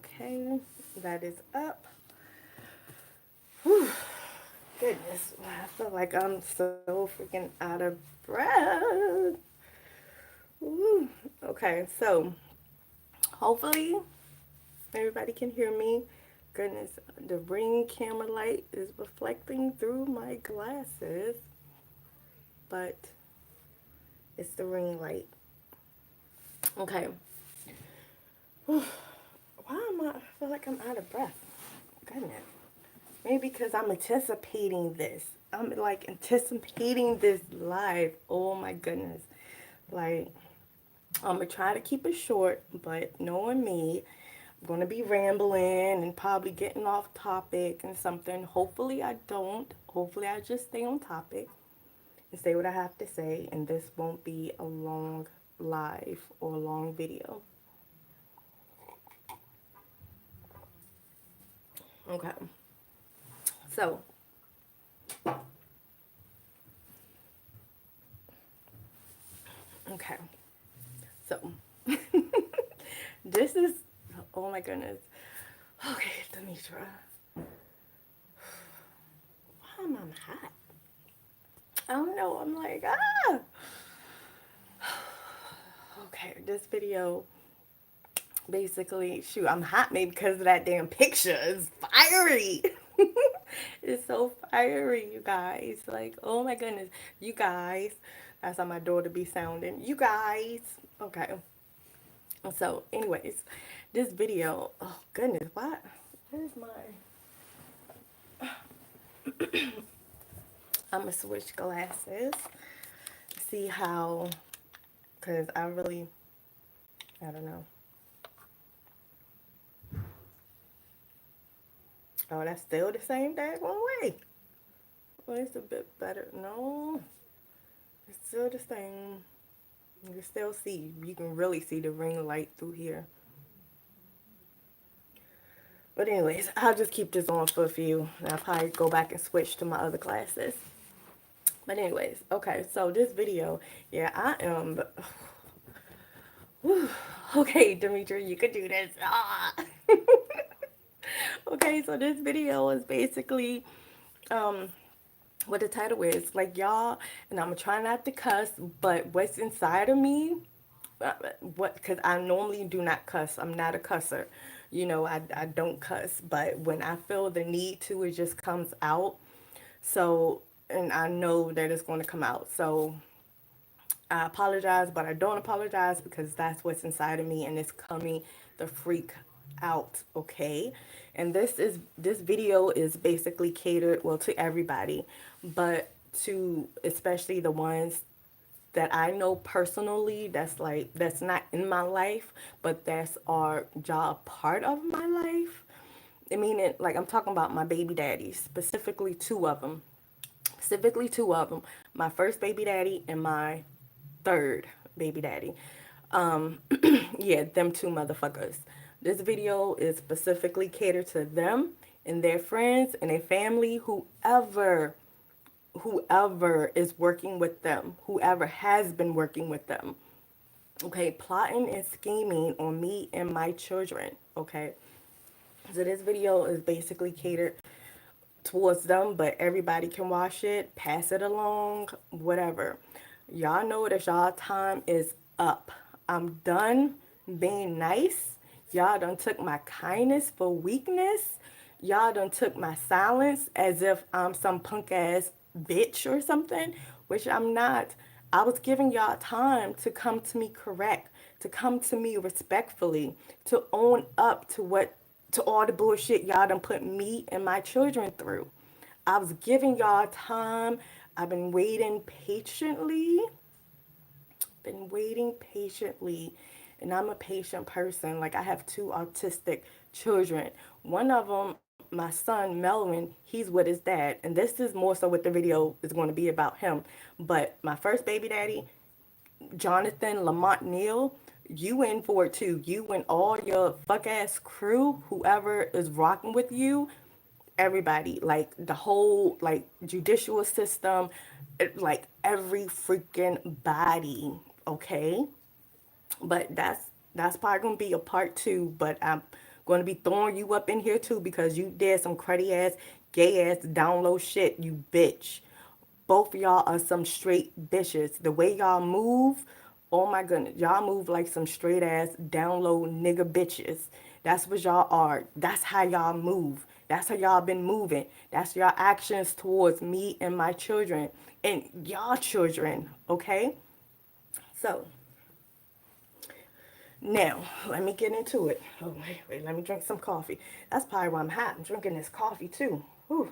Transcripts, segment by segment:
Okay, that is up. Whew. Goodness, I feel like I'm so freaking out of breath. Woo. Okay, so hopefully everybody can hear me. Goodness, the ring camera light is reflecting through my glasses, but it's the ring light. Okay. Whew. Why am I feel like I'm out of breath? Goodness. Maybe because I'm anticipating this. I'm like anticipating this live. Oh my goodness. Like, I'm going to try to keep it short, but knowing me, I'm going to be rambling and probably getting off topic and something. Hopefully, I don't. Hopefully, I just stay on topic and say what I have to say, and this won't be a long live or a long video. Okay. So, okay. So, this is, oh my goodness. Okay, Demitra. Why am I hot? I don't know. I'm like, ah. Okay, this video basically, shoot, I'm hot maybe because of that damn picture. It's fiery. It's so fiery, you guys. Like, oh my goodness. You guys. That's how my daughter be sounding. You guys. Okay. So, anyways, this video, oh goodness, what? Where's my. I'm gonna switch glasses. See how. Because I really. I don't know. Oh, that's still the same daggone way. Well, it's a bit better. No, it's still the same. You can still see. You can really see the ring light through here. But anyways, I'll just keep this on for a few. And I'll probably go back and switch to my other glasses. But anyways, okay. So this video, yeah, I am. Whew. Okay, Demetri, you could do this. Ah. Okay, so this video is basically um what the title is. Like y'all, and I'm trying not to cuss, but what's inside of me, what, because I normally do not cuss. I'm not a cusser. I don't cuss, but when I feel the need to, it just comes out. So, and I know that it's going to come out. So I apologize, but I don't apologize because that's what's inside of me and it's coming the freak out, okay? And this video is basically catered, well, to everybody, but to especially the ones that I know personally, that's not in my life, but that's our job part of my life. I mean, like I'm talking about my baby daddies, specifically two of them. Specifically two of them. My first baby daddy and my third baby daddy. Um, yeah, them two motherfuckers. This video is specifically catered to them and their friends and their family, whoever is working with them, whoever has been working with them. Okay, plotting and scheming on me and my children. Okay, so this video is basically catered towards them, but everybody can watch it, pass it along, whatever. Y'all know that y'all time is up. I'm done being nice. Y'all done took my kindness for weakness. Y'all done took my silence as if I'm some punk ass bitch or something, which I'm not. I was giving y'all time to come to me correct, to come to me respectfully, to own up to all the bullshit y'all done put me and my children through. I was giving y'all time. I've been waiting patiently, and I'm a patient person. Like I have two autistic children. One of them, my son Melvin, he's with his dad, and this is more so what the video is going to be about him. But my first baby daddy, Jonathan Lamont Neal, you in for it too. You and all your fuck ass crew, whoever is rocking with you, everybody, like the whole like judicial system, like every freaking body, okay? But that's probably gonna be a part two. But I'm Going to be throwing you up in here too because you did some cruddy ass, gay ass, down low shit, you bitch. Both of y'all are some straight bitches. The way y'all move, oh my goodness, y'all move like some straight ass, down low nigga bitches. That's what y'all are. That's how y'all move. That's how y'all been moving. That's your actions towards me and my children and y'all children, okay? So, now, let me get into it. Oh, wait, let me drink some coffee. That's probably why I'm hot. I'm drinking this coffee too. Whew.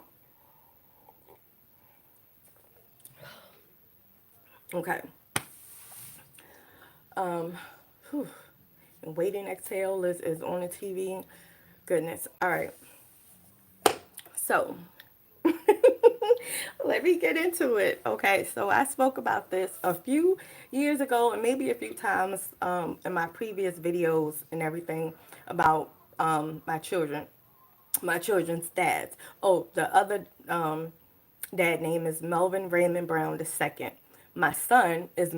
Okay. Whew. And waiting exhale is on the TV. Goodness. All right. So, let me get into it. Okay. So, I spoke about this a few years ago and maybe a few times in my previous videos and everything about my children, my children's dads. Oh, the other dad name is Melvin Raymond Brown II. My son is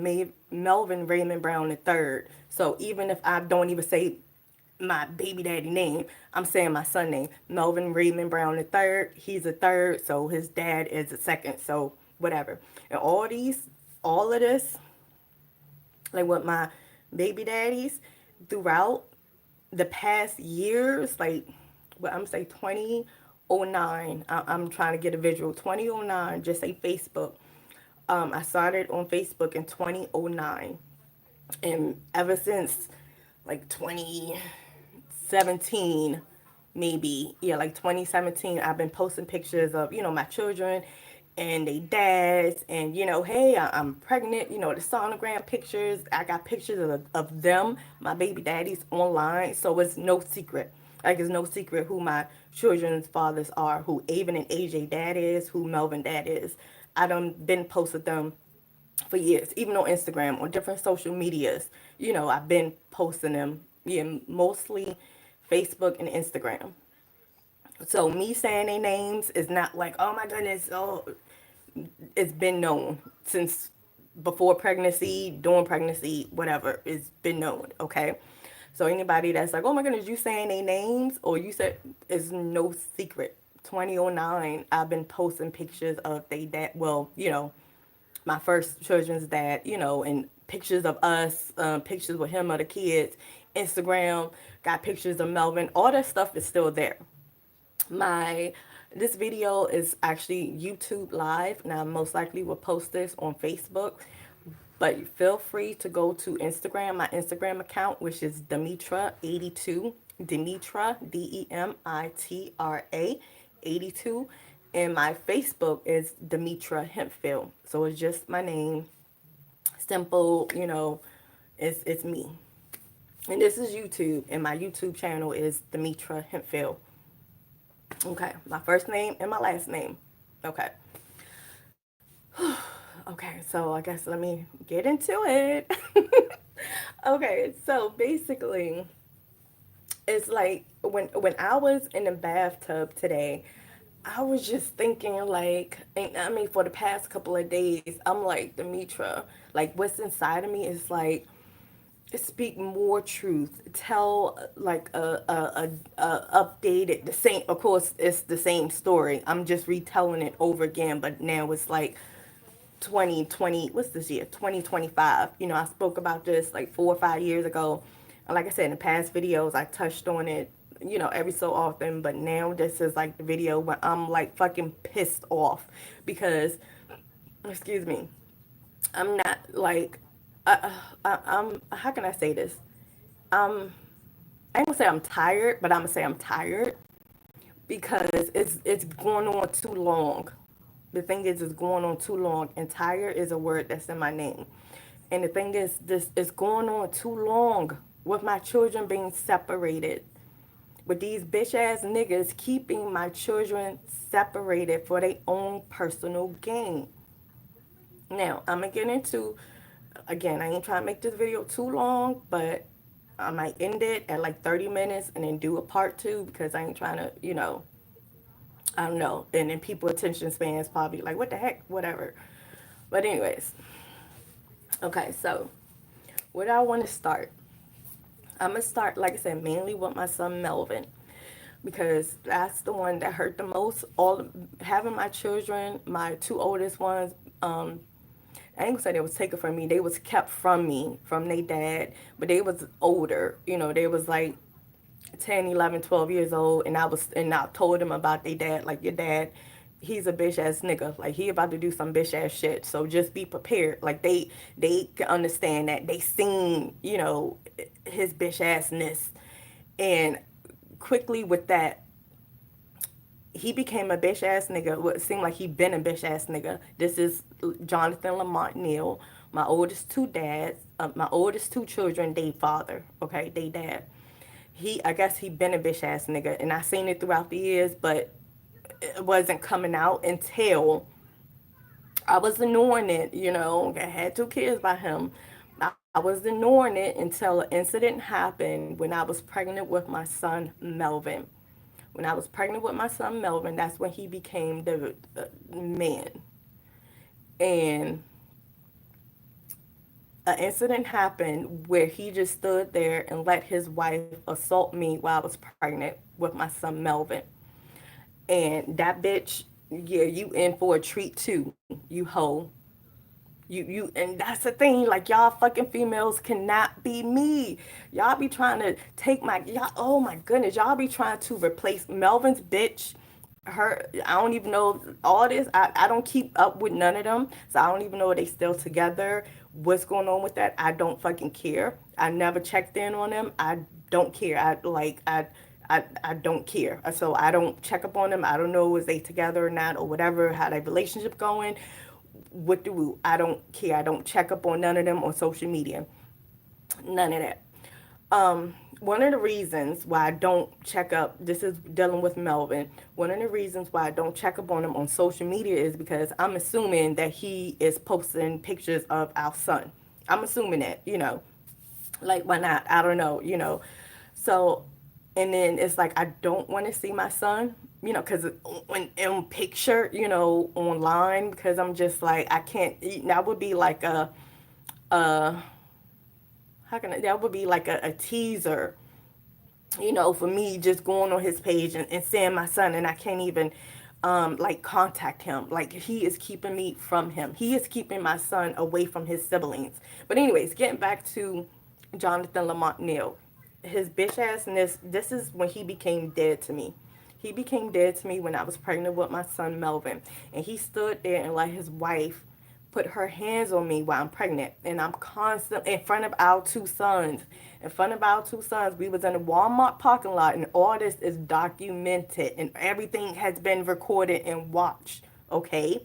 Melvin Raymond Brown III. So even if I don't even say my baby daddy name, I'm saying my son name, Melvin Raymond Brown III. He's a third, so his dad is a second. So whatever. And all of this, like with my baby daddies, throughout the past years, like what I'm say 2009. I'm trying to get a visual. 2009, just say Facebook. I started on Facebook in 2009, and ever since like 2017, maybe, yeah, like 2017, I've been posting pictures of, my children and they dads, and, hey, I'm pregnant, the sonogram pictures. I got pictures of them, my baby daddies, online, so it's no secret. Like, it's no secret who my children's fathers are, who Avon and AJ dad is, who Melvin dad is. I done been posted them for years, even on Instagram, on different social medias. I've been posting them, yeah, mostly Facebook and Instagram. So me saying their names is not like, oh my goodness, oh, it's been known since before pregnancy, during pregnancy, whatever. It's been known, okay? So anybody that's like, oh my goodness, you saying their names, or you said, it's no secret. 2009, I've been posting pictures of they dad. Well, my first children's dad, and pictures of us, pictures with him of the kids, Instagram, got pictures of Melvin. All that stuff is still there. My This video is actually YouTube live. Now, I most likely will post this on Facebook, but feel free to go to Instagram, my Instagram account, which is Demitra82, Demitra, Demitra 82, and my Facebook is Demitra Hemphill. So it's just my name, simple, it's me. And this is YouTube, and my YouTube channel is Demitra Hemphill. Okay, my first name and my last name. Okay. Okay, so I guess let me get into it. Okay, so basically, it's like when I was in the bathtub today, I was just thinking like, and I mean, for the past couple of days, I'm like, Demitra, like what's inside of me is like, speak more truth, tell like updated, the same, of course it's the same story, I'm just retelling it over again, but now it's like 2020, what's this year, 2025. I spoke about this like 4 or 5 years ago. Like I said in the past videos, I touched on it, every so often, but now this is like the video where I'm like fucking pissed off because, excuse me, I'm not like, I'm, how can I say this? I ain't gonna say I'm tired, but I'm gonna say I'm tired because it's going on too long. The thing is, it's going on too long, and tired is a word that's in my name. And the thing is, this is going on too long with my children being separated, with these bitch ass niggas keeping my children separated for their own personal gain. Now, I'm gonna get into, again, I ain't trying to make this video too long, but I might end it at like 30 minutes and then do a part two because I ain't trying to, I don't know. And then people attention spans probably like, what the heck, whatever. But anyways, okay, so where do I want to start? I'm gonna start, like I said, mainly with my son Melvin, because that's the one that hurt the most. All having my children, my two oldest ones, I ain't gonna say they was taken from me. They was kept from me from their dad, but they was older. They was like 10, 11, 12 years old, and I told them about their dad. Like, your dad, he's a bitch ass nigga. Like, he about to do some bitch ass shit. So just be prepared. Like, they can understand that. They seen, his bitch assness. And quickly with that, he became a bitch ass nigga. What seemed like he been a bitch ass nigga. This is Jonathan Lamont Neal, my oldest two children, they father, okay, they dad. I guess he been a bitch ass nigga, and I seen it throughout the years, but it wasn't coming out until I was ignoring it. I had two kids by him. I was ignoring it until an incident happened when I was pregnant with my son Melvin. When I was pregnant with my son Melvin, that's when he became the man. And an incident happened where he just stood there and let his wife assault me while I was pregnant with my son Melvin. And that bitch, yeah, you in for a treat too, you hoe. And that's the thing, like, y'all fucking females cannot be me. Y'all be trying to take y'all, oh my goodness, y'all be trying to replace Melvin's bitch. I don't even know all this. I don't keep up with none of them, so I don't even know if they still together. What's going on with that? I don't fucking care. I never checked in on them. I don't care. I don't care. So I don't check up on them. I don't know is they together or not or whatever, how their relationship going. I don't care. I don't check up on none of them on social media. None of that. One of the reasons why I don't check up, this is dealing with Melvin. One of the reasons why I don't check up on him on social media is because I'm assuming that he is posting pictures of our son. I'm assuming that, like, why not? I don't know, So, and then it's like, I don't want to see my son, because when in picture, online, because I'm just like, I can't, that would be like a that would be like a teaser, for me just going on his page and seeing my son, and I can't even like contact him. Like, he is keeping me from him. He is keeping my son away from his siblings. But anyways, getting back to Jonathan Lamont Neal, his bitch assness. This is when he became dead to me. He became dead to me when I was pregnant with my son Melvin, and he stood there and let his wife put her hands on me while I'm pregnant, and I'm constantly in front of our two sons. In front of our two sons, we was in a Walmart parking lot, and all this is documented, and everything has been recorded and watched. Okay,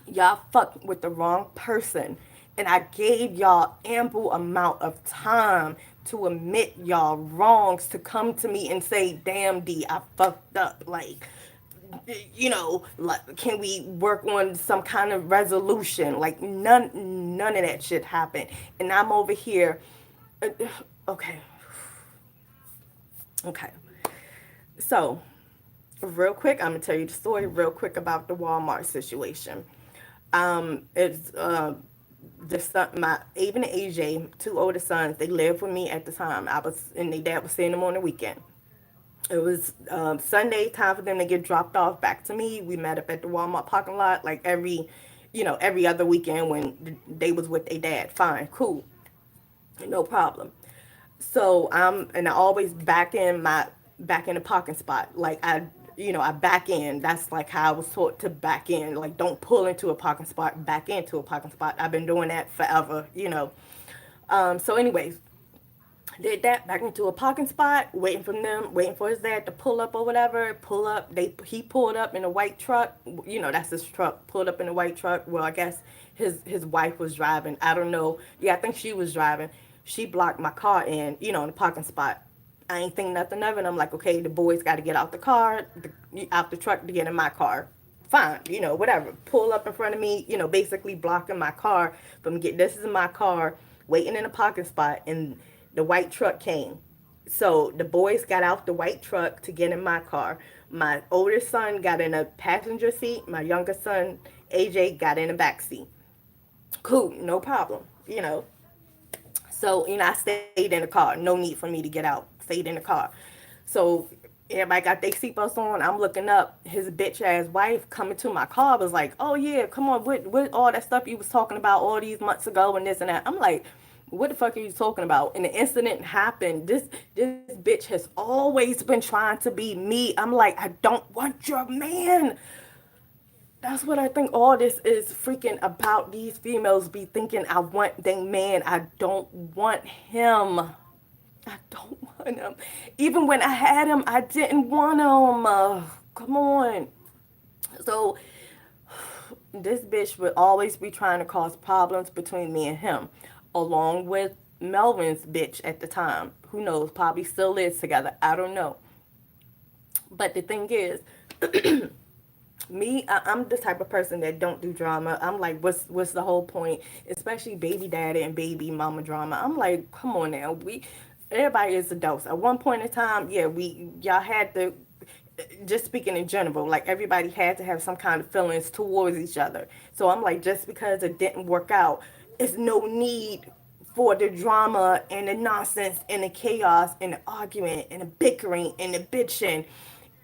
y'all fucked with the wrong person, and I gave y'all ample amount of time to admit y'all wrongs, to come to me and say, damn, D, I fucked up. Like, like, can we work on some kind of resolution? Like, none of that shit happened, and I'm over here. uh, okay, okay. So, real quick, I'm gonna tell you the story real quick about the Walmart situation. It's the son, my even AJ, two older sons. They lived with me at the time. And their dad was seeing them on the weekend. It was Sunday, time for them to get dropped off back to me. We met up at the Walmart parking lot like every other weekend when they was with their dad. Fine, cool, no problem. So and I always back in the parking spot. Like, I back in. That's like how I was taught to back in. Like, don't pull into a parking spot, back into a parking spot. I've been doing that forever. So anyways, did that back into a parking spot, waiting for his dad to pull up or whatever. Pull up. He pulled up in a white truck. That's his truck. Pulled up in a white truck. Well, I guess his wife was driving. I don't know. Yeah, I think she was driving. She blocked my car in the parking spot. I ain't think nothing of it. I'm like, okay, the boys got to get out the car, out the truck to get in my car. Fine, whatever. Pull up in front of me, basically blocking my car from get. This is my car, waiting in a parking spot, and the white truck came. So the boys got out the white truck to get in my car. My older son got in a passenger seat. My younger son, AJ, got in a back seat. Cool, no problem. So, I stayed in the car. No need for me to get out. Stayed in the car. So everybody got their seatbelts on. I'm looking up. His bitch ass wife coming to my car was like, "Oh yeah, come on, what all that stuff you was talking about all these months ago and this and that." I'm like, "What the fuck are you talking about?" And the incident happened. This bitch has always been trying to be me. I'm like, I don't want your man. That's what I think all this is freaking about. These females be thinking I want their man. I don't want him. I don't want him. Even when I had him, I didn't want him. Come on. So this bitch would always be trying to cause problems between me and him, along with Melvin's bitch at the time. Who knows? Probably still is together. I don't know. But the thing is, I'm the type of person that don't do drama. I'm like, what's the whole point? Especially baby daddy and baby mama drama. I'm like, come on now. Everybody is adults. At one point in time, yeah, y'all had to, just speaking in general, like everybody had to have some kind of feelings towards each other. So I'm like, just because it didn't work out, it's no need for the drama and the nonsense and the chaos and the argument and the bickering and the bitching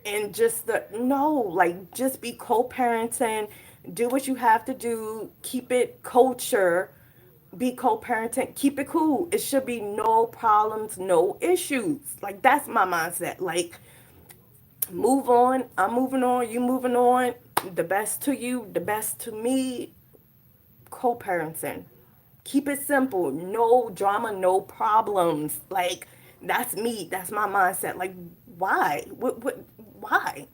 and just the no, like just be co-parenting, do what you have to do, keep it culture, be co-parenting, keep it cool. It should be no problems, no issues. Like that's my mindset. Like move on, I'm moving on, you moving on. The best to you, the best to me, co-parenting. Keep it simple. No drama, no problems. Like that's me. That's my mindset. Like why? What why?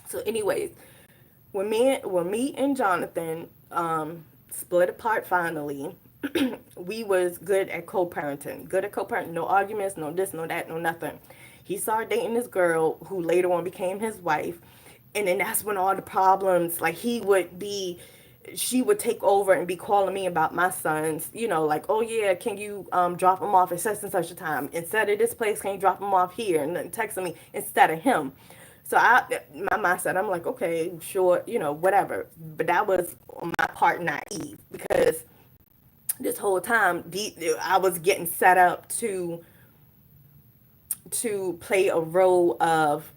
So anyways, when me and Jonathan split apart finally, we was good at co-parenting. Good at co-parenting. No arguments, no this, no that, no nothing. He started dating this girl who later on became his wife. And then that's when all the problems, like she would take over and be calling me about my sons, like, oh yeah, can you drop them off at such and such a time? Instead of this place, can you drop them off here? And then texting me instead of him. So my mindset, I'm like, okay, sure, whatever. But that was on my part naive because this whole time I was getting set up to play a role of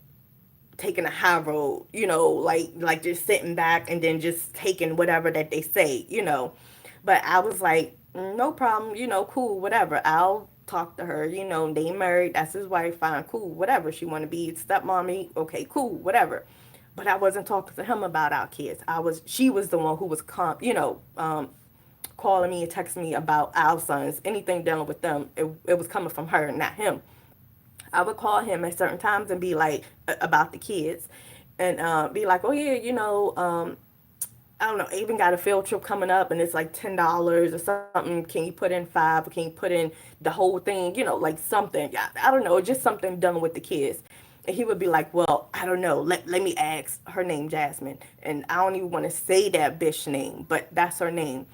taking a high road, like just sitting back and then just taking whatever that they say. But I was like, no problem, cool, whatever. I'll talk to her, they married, that's his wife, fine, cool, whatever. She want to be stepmommy, okay, cool, whatever. But I wasn't talking to him about our kids. She was the one who was calling me and texting me about our sons, anything dealing with them. It was coming from her, not him. I would call him at certain times and be like about the kids, and be like, oh yeah, I don't know, I even got a field trip coming up and it's like $10 or something. Can you put in five? Or can you put in the whole thing? Like something. Yeah, I don't know, just something done with the kids. And he would be like, well, I don't know. Let me ask her name, Jasmine. And I don't even want to say that bitch name, but that's her name.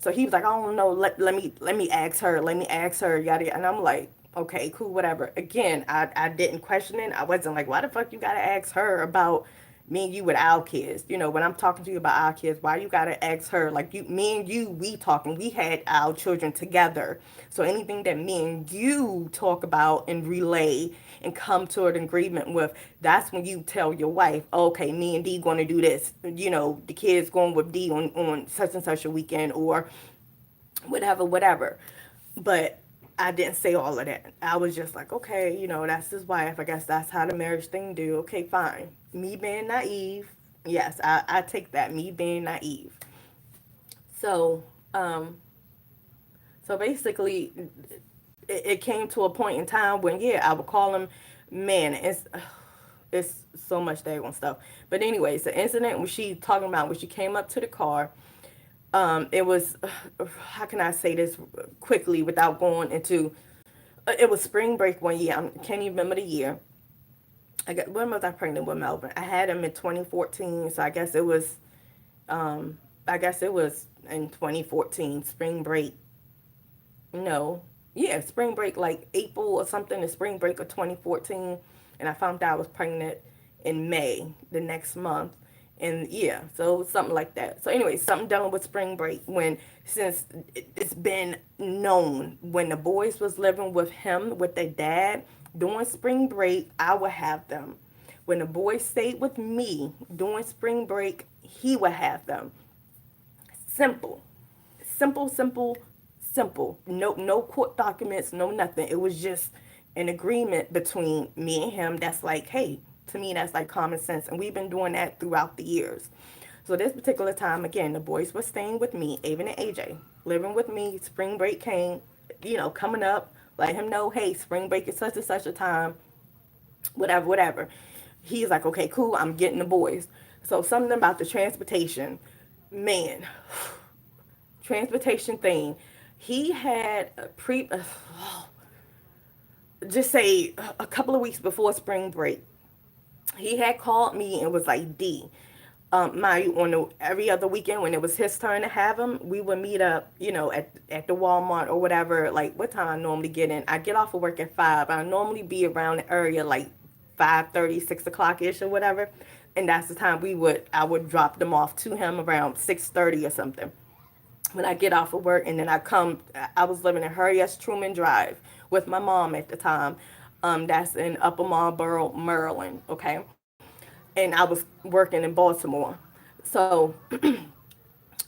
So he was like, I don't know. Let me ask her. Let me ask her. Yada yada. And I'm like, okay, cool, whatever. Again, I didn't question it. I wasn't like, why the fuck you gotta ask her about me and you with our kids? When I'm talking to you about our kids, why you gotta ask her? Like me and you, we talking. We had our children together. So anything that me and you talk about and relay and come to an agreement with, that's when you tell your wife, okay, me and D going to do this. The kids going with D on such and such a weekend or whatever, whatever. But I didn't say all of that. I was just like, okay, that's his wife. I guess that's how the marriage thing do. Okay, fine. Me being naive. Yes, I take that. Me being naive. So, so basically, it came to a point in time when, yeah, I would call him, man, it's so much daggone stuff. But anyways, the incident when she talking about when she came up to the car, it was, how can I say this quickly without going into, it was spring break one year. I can't even remember the year. When was I pregnant with Melvin? I had him in 2014, so I guess it was in 2014, spring break. No, yeah, spring break, like April or something, the spring break of 2014. And I found out I was pregnant in May the next month. And yeah, so something like that. So anyway, something dealing with spring break when since it's been known when the boys was living with him with their dad during spring break, I would have them. When the boys stayed with me during spring break, he would have them. Simple, simple, simple, simple. No court documents, no nothing. It was just an agreement between me and him. That's like, hey, to me, that's like common sense, and we've been doing that throughout the years. So this particular time, again, the boys were staying with me, Avon and AJ, living with me. Spring break came, coming up. Let him know, hey, spring break is such and such a time, whatever, whatever. He's like, okay, cool, I'm getting the boys. So something about the transportation, man, transportation thing. He had a just say a couple of weeks before spring break, he had called me and was like, D, every other weekend when it was his turn to have him, we would meet up, at the Walmart or whatever. Like what time I normally get in? I get off of work at 5. I normally be around the area like 5:30, 6 o'clock ish or whatever, and that's the time I would drop them off to him around 6:30 or something. When I get off of work and then I was living in Harry S. Truman Drive with my mom at the time. That's in Upper Marlboro, Maryland. Okay, and I was working in Baltimore, so and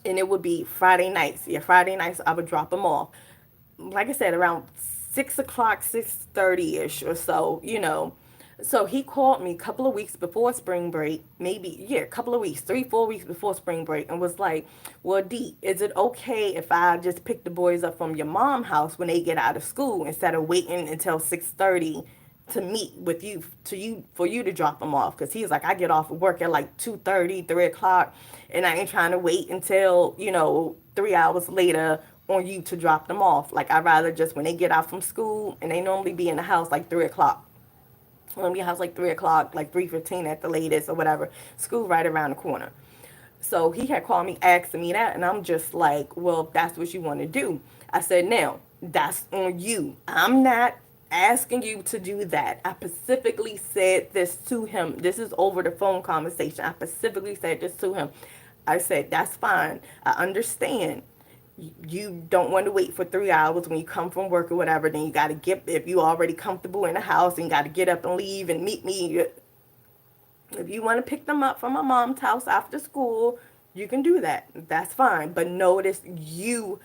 it would be Friday nights. Yeah, Friday nights I would drop them off. Like I said, around 6 o'clock, 6:30 ish or so. So he called me a couple of weeks before spring break, maybe, yeah, a couple of weeks, 3, 4 weeks before spring break, and was like, well, D, is it okay if I just pick the boys up from your mom house when they get out of school instead of waiting until 6:30 to meet with you for you to drop them off? Because he's like, I get off of work at like 2:30, 3 o'clock, and I ain't trying to wait until 3 hours later on you to drop them off. Like I'd rather just when they get out from school, and they normally be in the house like 3 o'clock. When we house like 3 o'clock, like 3:15 at the latest or whatever. School right around the corner. So he had called me asking me that, and I'm just like, well, if that's what you want to do. I said, now, that's on you. I'm not asking you to do that. I specifically said this to him. This is over the phone conversation. I specifically said this to him. I said, that's fine. I understand you don't want to wait for 3 hours when you come from work or whatever. Then you got to get, if you already comfortable in the house, and you got to get up and leave and meet me. If you want to pick them up from my mom's house after school, you can do that. That's fine. But notice you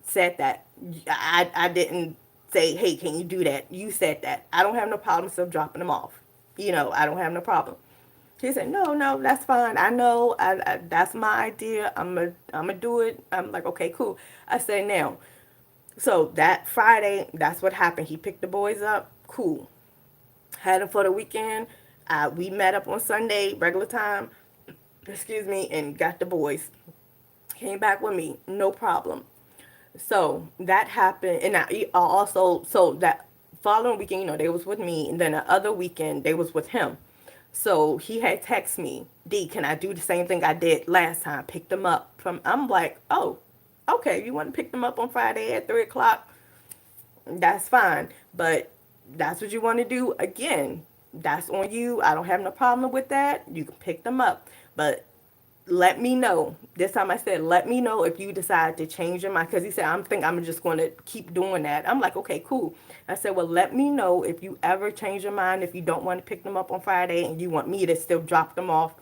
said that. I didn't say, hey, can you do that? You said that. I don't have no problem still dropping them off. I don't have no problem. He said, no, no, that's fine. I know. That's my idea. I'm gonna do it. I'm like, okay, cool. I said, now, so that Friday, that's what happened. He picked the boys up. Cool. Had them for the weekend. We met up on Sunday, regular time, excuse me, and got the boys. Came back with me, no problem. So that happened, and I also, so that following weekend, they was with me, and then the other weekend they was with him. So he had texted me, D, can I do the same thing I did last time? Pick them up from. I'm like, oh, okay. You want to pick them up on Friday at 3 o'clock? That's fine. But that's what you want to do. Again, that's on you. I don't have no problem with that. You can pick them up. But let me know. This time I said, let me know if you decide to change your mind. Because he said, I'm just going to keep doing that. I'm like, okay, cool. I said, well, let me know if you ever change your mind, if you don't want to pick them up on Friday and you want me to still drop them off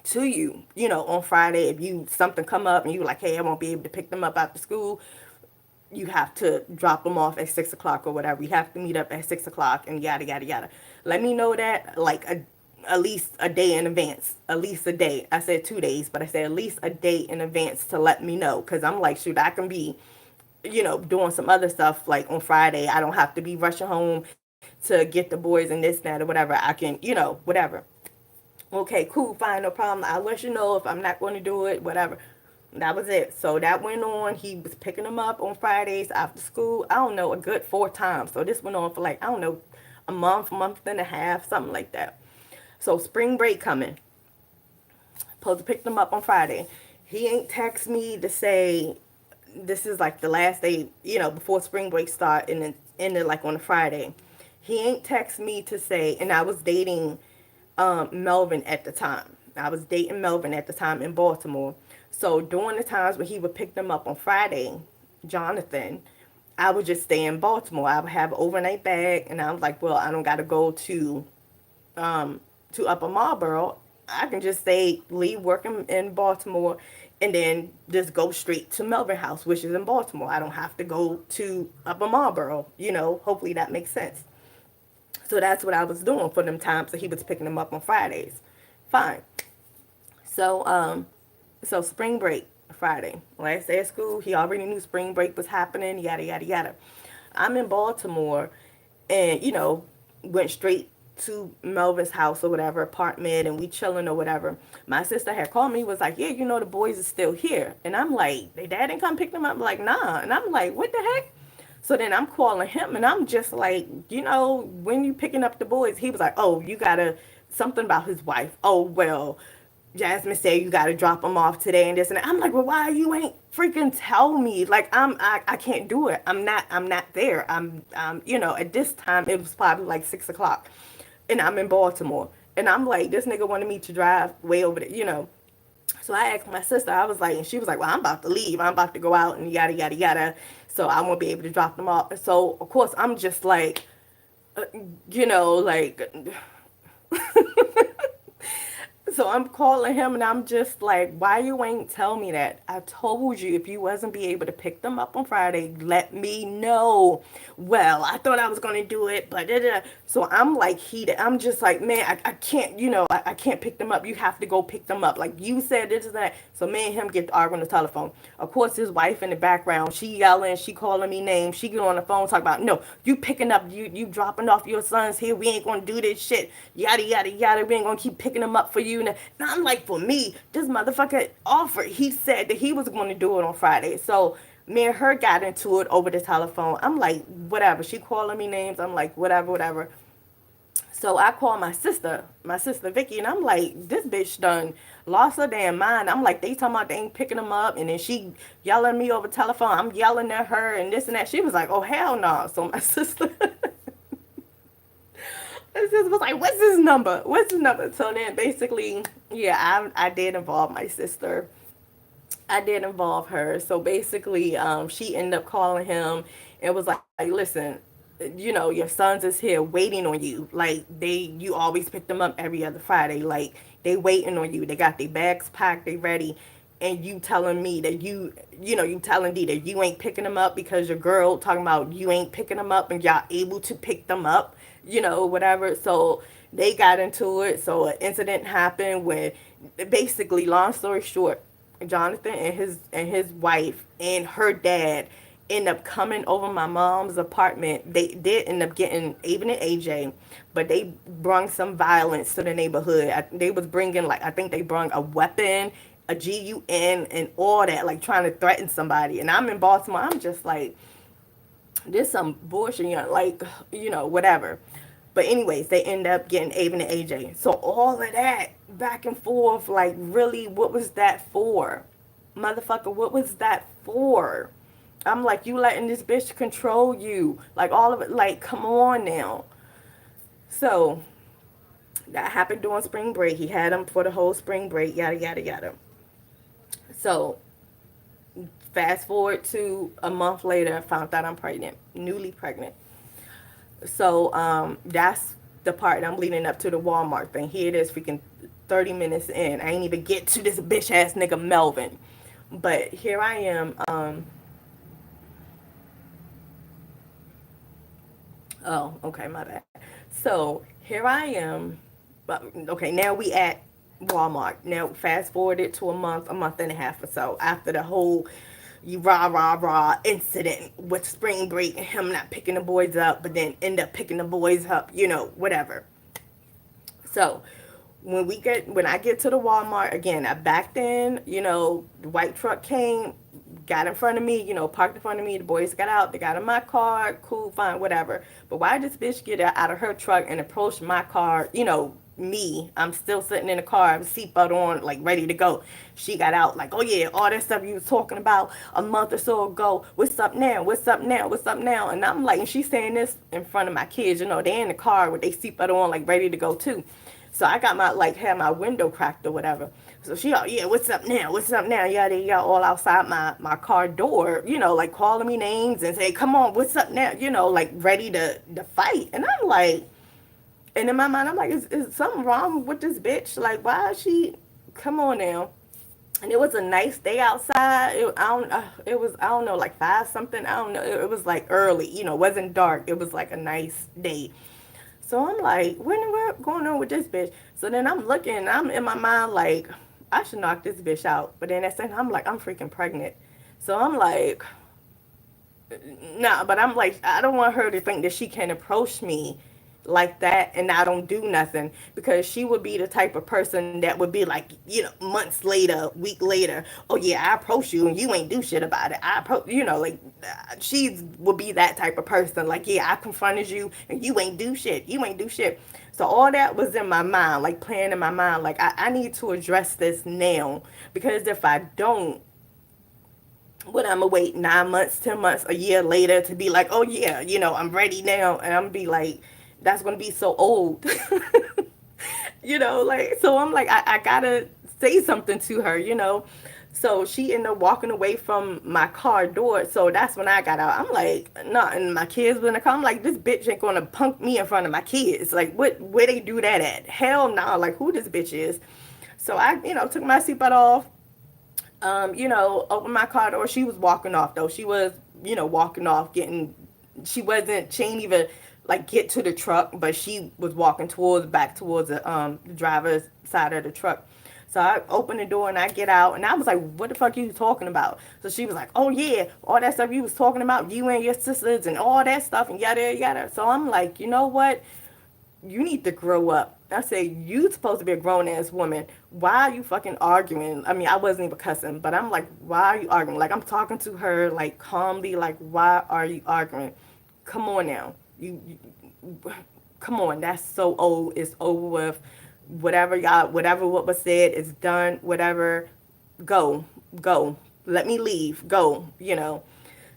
to you, on Friday. If you something come up and you like, hey, I won't be able to pick them up after school, you have to drop them off at 6 o'clock or whatever. You have to meet up at 6 o'clock and yada yada yada. Let me know that like at least a day in advance. At least a day. I said 2 days, but I said at least a day in advance to let me know. Because I'm like, shoot, I can be, doing some other stuff like on Friday. I don't have to be rushing home to get the boys and this, that, or whatever. I can, whatever. Okay, cool, fine, no problem. I'll let you know if I'm not going to do it, whatever. That was it. So that went on. He was picking them up on Fridays after school. I don't know, a good 4 times. So this went on for like, I don't know, a month and a half, something like that. So spring break coming. Supposed to pick them up on Friday. He ain't text me to say this is like the last day, before spring break start, and then ended like on a Friday. He ain't text me to say, and I was dating Melvin at the time. I was dating Melvin at the time in Baltimore. So during the times when he would pick them up on Friday, Jonathan, I would just stay in Baltimore. I would have an overnight bag, and I was like, well, I don't got to Upper Marlboro. I can just stay, leave working in Baltimore, and then just go straight to Melvin House, which is in Baltimore. I don't have to go to Upper Marlboro. Hopefully that makes sense. So that's what I was doing for them times that he was picking them up on Fridays. Fine. So so spring break Friday, last day of school. He already knew spring break was happening. Yada yada yada. I'm in Baltimore, and went straight to Melvin's house or whatever apartment, and we chilling or whatever. My sister had called me, was like, yeah, the boys are still here, and I'm like, they dad didn't come pick them up. I'm like, nah, and I'm like, what the heck? So then I'm calling him, and I'm just like, when you picking up the boys? He was like, oh, you gotta, something about his wife. Oh, well, Jasmine said you gotta drop him off today and this and that. I'm like, well, why you ain't freaking tell me? Like, I can't do it. I'm not there. At this time it was probably like 6 o'clock, and I'm in Baltimore, and I'm like, this nigga wanted me to drive way over there. So I asked my sister, I was like, and she was like, well, I'm about to leave. I'm about to go out and yada, yada, yada. So I won't be able to drop them off. So, of course, I'm just like, like, so I'm calling him, and I'm just like, why you ain't tell me that? I told you if you wasn't be able to pick them up on Friday, let me know. Well, I thought I was going to do it, but da, da. So I'm like heated. I'm just like, man, I can't, I can't pick them up. You have to go pick them up. Like you said this and that. So me and him get to argue on the telephone. Of course, his wife in the background, she yelling, she calling me names. She get on the phone talking about, no, you picking up, you dropping off your sons here. We ain't going to do this shit. Yada, yada, yada. We ain't going to keep picking them up for you. And I'm like, for me, this motherfucker offered. He said that he was going to do it on Friday. So me and her got into it over the telephone. I'm like, whatever. She calling me names. I'm like, whatever, whatever. So I call my sister Vicky, and I'm like, this bitch done lost her damn mind. I'm like, they talking about they ain't picking them up, and then she yelling at me over telephone. I'm yelling at her and this and that. She was like, oh hell no. So my sister, my sister was like, what's his number? What's his number? So then basically, yeah, I did involve my sister. I did involve her. So basically, she ended up calling him and was like, listen, your sons is here waiting on you. Like you always pick them up every other Friday. Like they waiting on you. They got their bags packed. They ready. And you telling me that you telling D that you ain't picking them up because your girl talking about you ain't picking them up and y'all able to pick them up, whatever. So they got into it. So an incident happened when basically, long story short, Jonathan and his wife and her dad end up coming over my mom's apartment. They did end up getting Avon and AJ, but they brung some violence to the neighborhood. They was bringing, like, I think they brung a weapon, a GUN, and all that, like trying to threaten somebody. And I'm in Baltimore. I'm just like, this some bullshit, like, whatever. But anyways, they end up getting Avon and AJ. So all of that back and forth, like, really, what was that for? Motherfucker, what was that for? I'm like, you letting this bitch control you. Like, all of it, like, come on now. So that happened during spring break. He had him for the whole spring break, yada, yada, yada. So fast forward to a month later, I found out I'm pregnant, newly pregnant. So that's the part I'm leading up to the Walmart thing. Here it is, freaking 30 minutes in. I ain't even get to this bitch ass nigga Melvin. But here I am. Oh, okay, my bad. So here I am. Okay, now we at Walmart. Now fast forward it to a month and a half or so after the whole you rah rah rah incident with spring break and him not picking the boys up, but then end up picking the boys up, whatever. So when I get to the Walmart again, I backed in, the white truck came, got in front of me, parked in front of me. The boys got out, they got in my car, cool, fine, whatever. But why did this bitch get out of her truck and approach my car, me, I'm still sitting in the car, seatbelt on, like ready to go. She got out like, oh yeah, all that stuff you was talking about a month or so ago. What's up now? What's up now? What's up now? And I'm like, and she's saying this in front of my kids, they in the car with their seatbelt on, like ready to go too. So I got my like had my window cracked or whatever. So she, oh yeah, what's up now? What's up now? Yeah, they got all outside my car door, like calling me names and say, come on, what's up now? Like ready to fight. And I'm like, and in my mind, I'm like, is something wrong with this bitch? Like, why is she? Come on now. And it was a nice day outside. It was I don't know like five something. I don't know. It was like early. It wasn't dark. It was like a nice day. So I'm like, what going on with this bitch? So then I'm looking. I'm in my mind like, I should knock this bitch out. But then at the same time, I'm like, I'm freaking pregnant. So I'm like, nah, but I'm like, I don't want her to think that she can approach me like that and I don't do nothing, because she would be the type of person that would be like, months later, week later, oh yeah, I approached you and you ain't do shit about it. Like she would be that type of person. Like, yeah, I confronted you and you ain't do shit. You ain't do shit. So all that was in my mind, like playing in my mind. Like I need to address this now, because if I don't, when I'm gonna wait 9 months, 10 months, a year later to be like, oh yeah, I'm ready now, and I'm gonna be like, that's gonna be so old. Like, so I'm like, I gotta say something to her. So she ended up walking away from my car door. So that's when I got out. I'm like, no, nah. And my kids were in the car. I'm like, this bitch ain't gonna punk me in front of my kids. Like, where they do that at? Hell no. Nah. Like, who this bitch is? So I, took my seatbelt off, opened my car door. She was walking off though. She was, walking off, she ain't even like get to the truck, but she was walking back towards the driver's side of the truck. So I opened the door and I get out and I was like, what the fuck are you talking about? So she was like, oh yeah, all that stuff you was talking about, you and your sisters and all that stuff and yada yada. So I'm like, you know what? You need to grow up. I say, you supposed to be a grown ass woman. Why are you fucking arguing? I mean, I wasn't even cussing, but I'm like, why are you arguing? Like, I'm talking to her like calmly, like, why are you arguing? Come on now. Come on. That's so old. It's over with. Whatever what was said is done. Whatever. Go. Go. Let me leave. Go.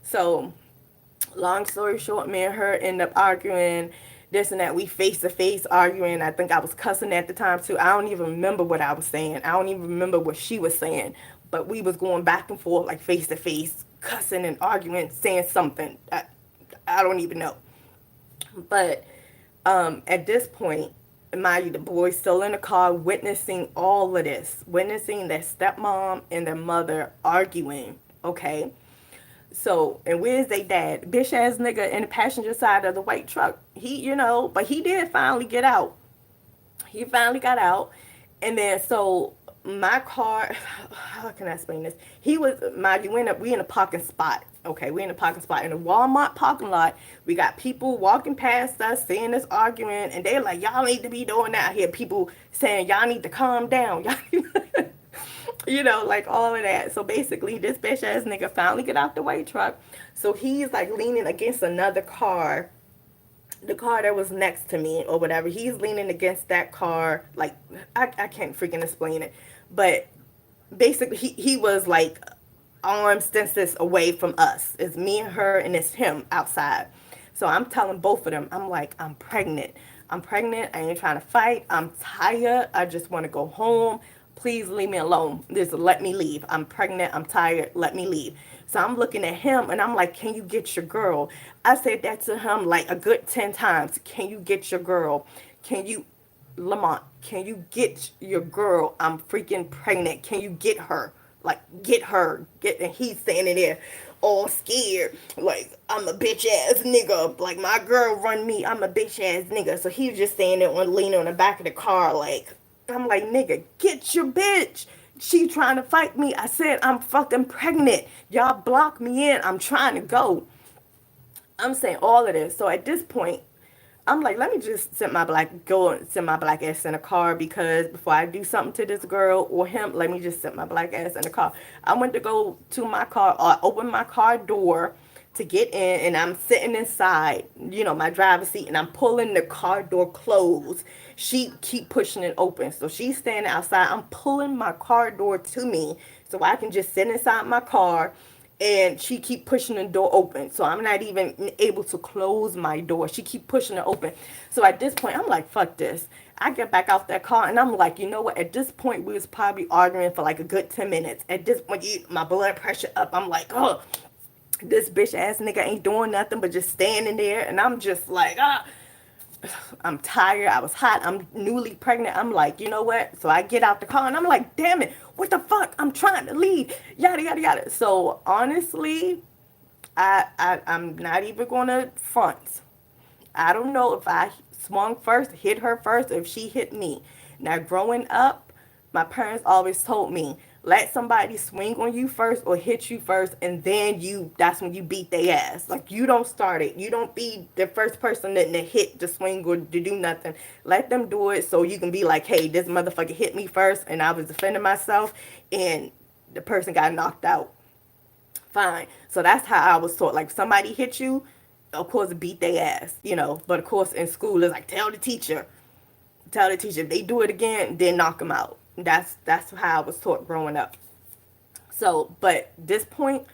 So long story short, me and her end up arguing this and that. We face to face arguing. I think I was cussing at the time too. I don't even remember what I was saying. I don't even remember what she was saying. But we was going back and forth like face to face, cussing and arguing, saying something. I don't even know. But at this point, mind you, the boy's still in the car witnessing all of this, witnessing their stepmom and their mother arguing. Okay. So, and where's they dad? Bitch ass nigga in the passenger side of the white truck. But he did finally get out. He finally got out. And then, so my car, how can I explain this? He was, mind you, we in a parking spot. Okay, we in a parking spot in a Walmart parking lot. We got people walking past us, seeing us arguing, and they're like, y'all need to be doing that. I hear people saying, y'all need to calm down. Like all of that. So basically, this bitch ass nigga finally get out the white truck. So he's like leaning against another car, the car that was next to me or whatever. He's leaning against that car. Like, I can't freaking explain it. But basically, he was like arms distance away from us. It's me and her, and it's him outside. So I'm telling both of them, I'm like, I'm pregnant. I'm pregnant. I ain't trying to fight. I'm tired. I just want to go home. Please leave me alone. Just let me leave. I'm pregnant. I'm tired. Let me leave. So I'm looking at him and I'm like, can you get your girl? I said that to him like a good 10 times. Can you get your girl? Can you, Lamont, can you get your girl? I'm freaking pregnant. Can you get her? Like, get her. And he's standing there all scared. Like, I'm a bitch ass nigga. Like, my girl run me. I'm a bitch ass nigga. So he was just standing there leaning on the back of the car like, I'm like, nigga, get your bitch. She trying to fight me. I said, I'm fucking pregnant. Y'all block me in. I'm trying to go. I'm saying all of this. So at this point, I'm like, let me just send my black ass in a car, because before I do something to this girl or him, let me just send my black ass in the car. I went to go to my car, or open my car door to get in, and I'm sitting inside, my driver's seat, and I'm pulling the car door closed. She keep pushing it open. So she's standing outside. I'm pulling my car door to me so I can just sit inside my car and she keep pushing the door open, so I'm not even able to close my door. She keep pushing it open. So at this point I'm like, fuck this. I get back out that car and I'm like, you know what, at this point we was probably arguing for like a good 10 minutes. At this point, my blood pressure up. I'm like, oh, this bitch ass nigga ain't doing nothing but just standing there. And I'm just like, I'm tired. I was hot. I'm newly pregnant. I'm like, you know what? So I get out the car and I'm like, damn it, what the fuck? I'm trying to leave. Yada yada yada. So honestly, I'm not even gonna front. I don't know if I swung first, hit her first, or if she hit me. Now, growing up, my parents always told me, let somebody swing on you first or hit you first, and then that's when you beat their ass. Like, you don't start it. You don't be the first person that hit the swing or to do nothing. Let them do it so you can be like, hey, this motherfucker hit me first, and I was defending myself, and the person got knocked out. Fine. So that's how I was taught. Like, somebody hit you, of course, beat their ass, you know. But of course, in school, it's like, tell the teacher. Tell the teacher. If they do it again, then knock them out. That's how I was taught growing up. So, but this point,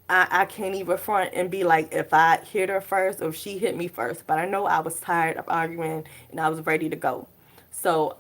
I can't even front and be like, if I hit her first or if she hit me first. But I know I was tired of arguing and I was ready to go. So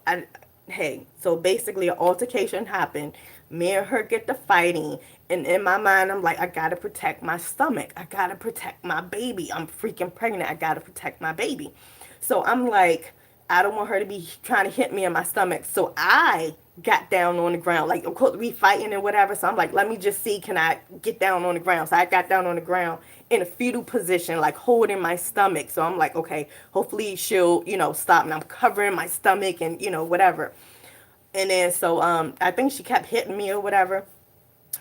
so basically an altercation happened. Me and her get to fighting, and in my mind I'm like, I gotta protect my stomach. I gotta protect my baby. I'm freaking pregnant. I gotta protect my baby. So I'm like, I don't want her to be trying to hit me in my stomach. So I got down on the ground. Like, of course, we fighting and whatever. So I'm like, let me just see, can I get down on the ground? So I got down on the ground in a fetal position, like holding my stomach. So I'm like, okay, hopefully she'll, stop. And I'm covering my stomach and, whatever. And then so I think she kept hitting me or whatever.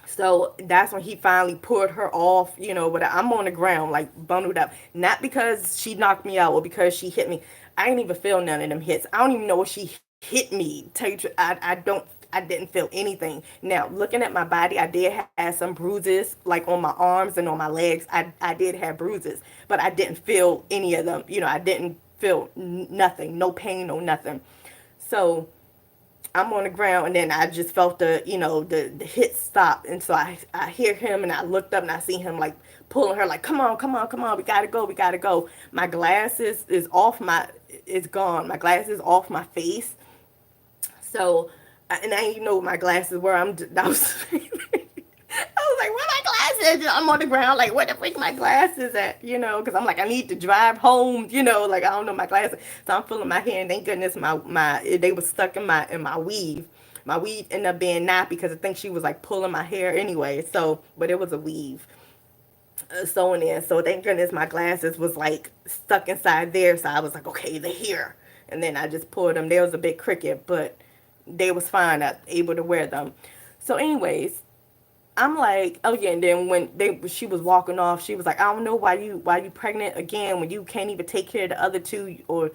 So that's when he finally pulled her off, but I'm on the ground, like bundled up. Not because she knocked me out or because she hit me. I didn't even feel none of them hits. I don't even know if she hit me. Tell you the truth, I didn't feel anything. Now, looking at my body, I did have some bruises, like on my arms and on my legs. I did have bruises, but I didn't feel any of them. I didn't feel nothing, no pain, no nothing. So I'm on the ground, and then I just felt the hit stop. And so I hear him, and I looked up and I see him like pulling her, like, come on, come on, come on, we gotta go, we gotta go. My glasses is off my, it's gone. My glasses off my face. So, and I didn't even know what my glasses were. I was I was like, where my glasses? I'm on the ground, like, where the freak my glasses at? Because I'm like, I need to drive home. Like, I don't know my glasses. So I'm feeling my hand. Thank goodness my they were stuck in my weave. My weave ended up being nappy because I think she was like pulling my hair anyway. So, but it was a weave sewn in. So thank goodness my glasses was like stuck inside there. So I was like, okay, they're here. And then I just pulled them. There was a big cricket, but they was fine. I able to wear them. So anyways, I'm like, oh yeah, and then when she was walking off, she was like, I don't know why you pregnant again when you can't even take care of the other two or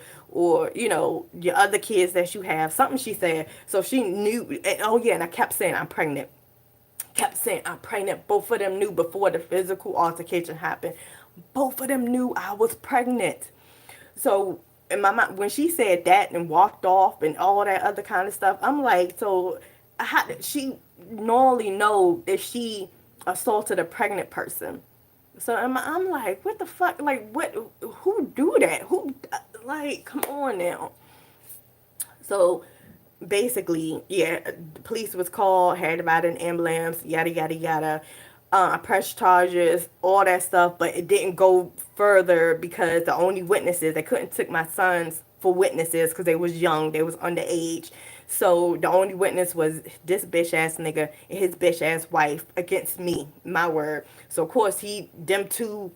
your other kids that you have. Something she said. So she knew, and oh yeah, and I kept saying I'm pregnant. Kept saying I'm pregnant. Both of them knew before the physical altercation happened. Both of them knew I was pregnant. So in my mind, when she said that and walked off and all that other kind of stuff, I'm like, so how did she normally know if she assaulted a pregnant person? So I'm like, what the fuck? Like, what? Who do that? Who, like, come on now. So basically, yeah, the police was called, had about an ambulance, yada yada yada. I pressed charges, all that stuff, but it didn't go further because the only witnesses, they couldn't took my sons for witnesses because they was young, they was underage. So the only witness was this bitch ass nigga and his bitch ass wife against me, my word. So of course them two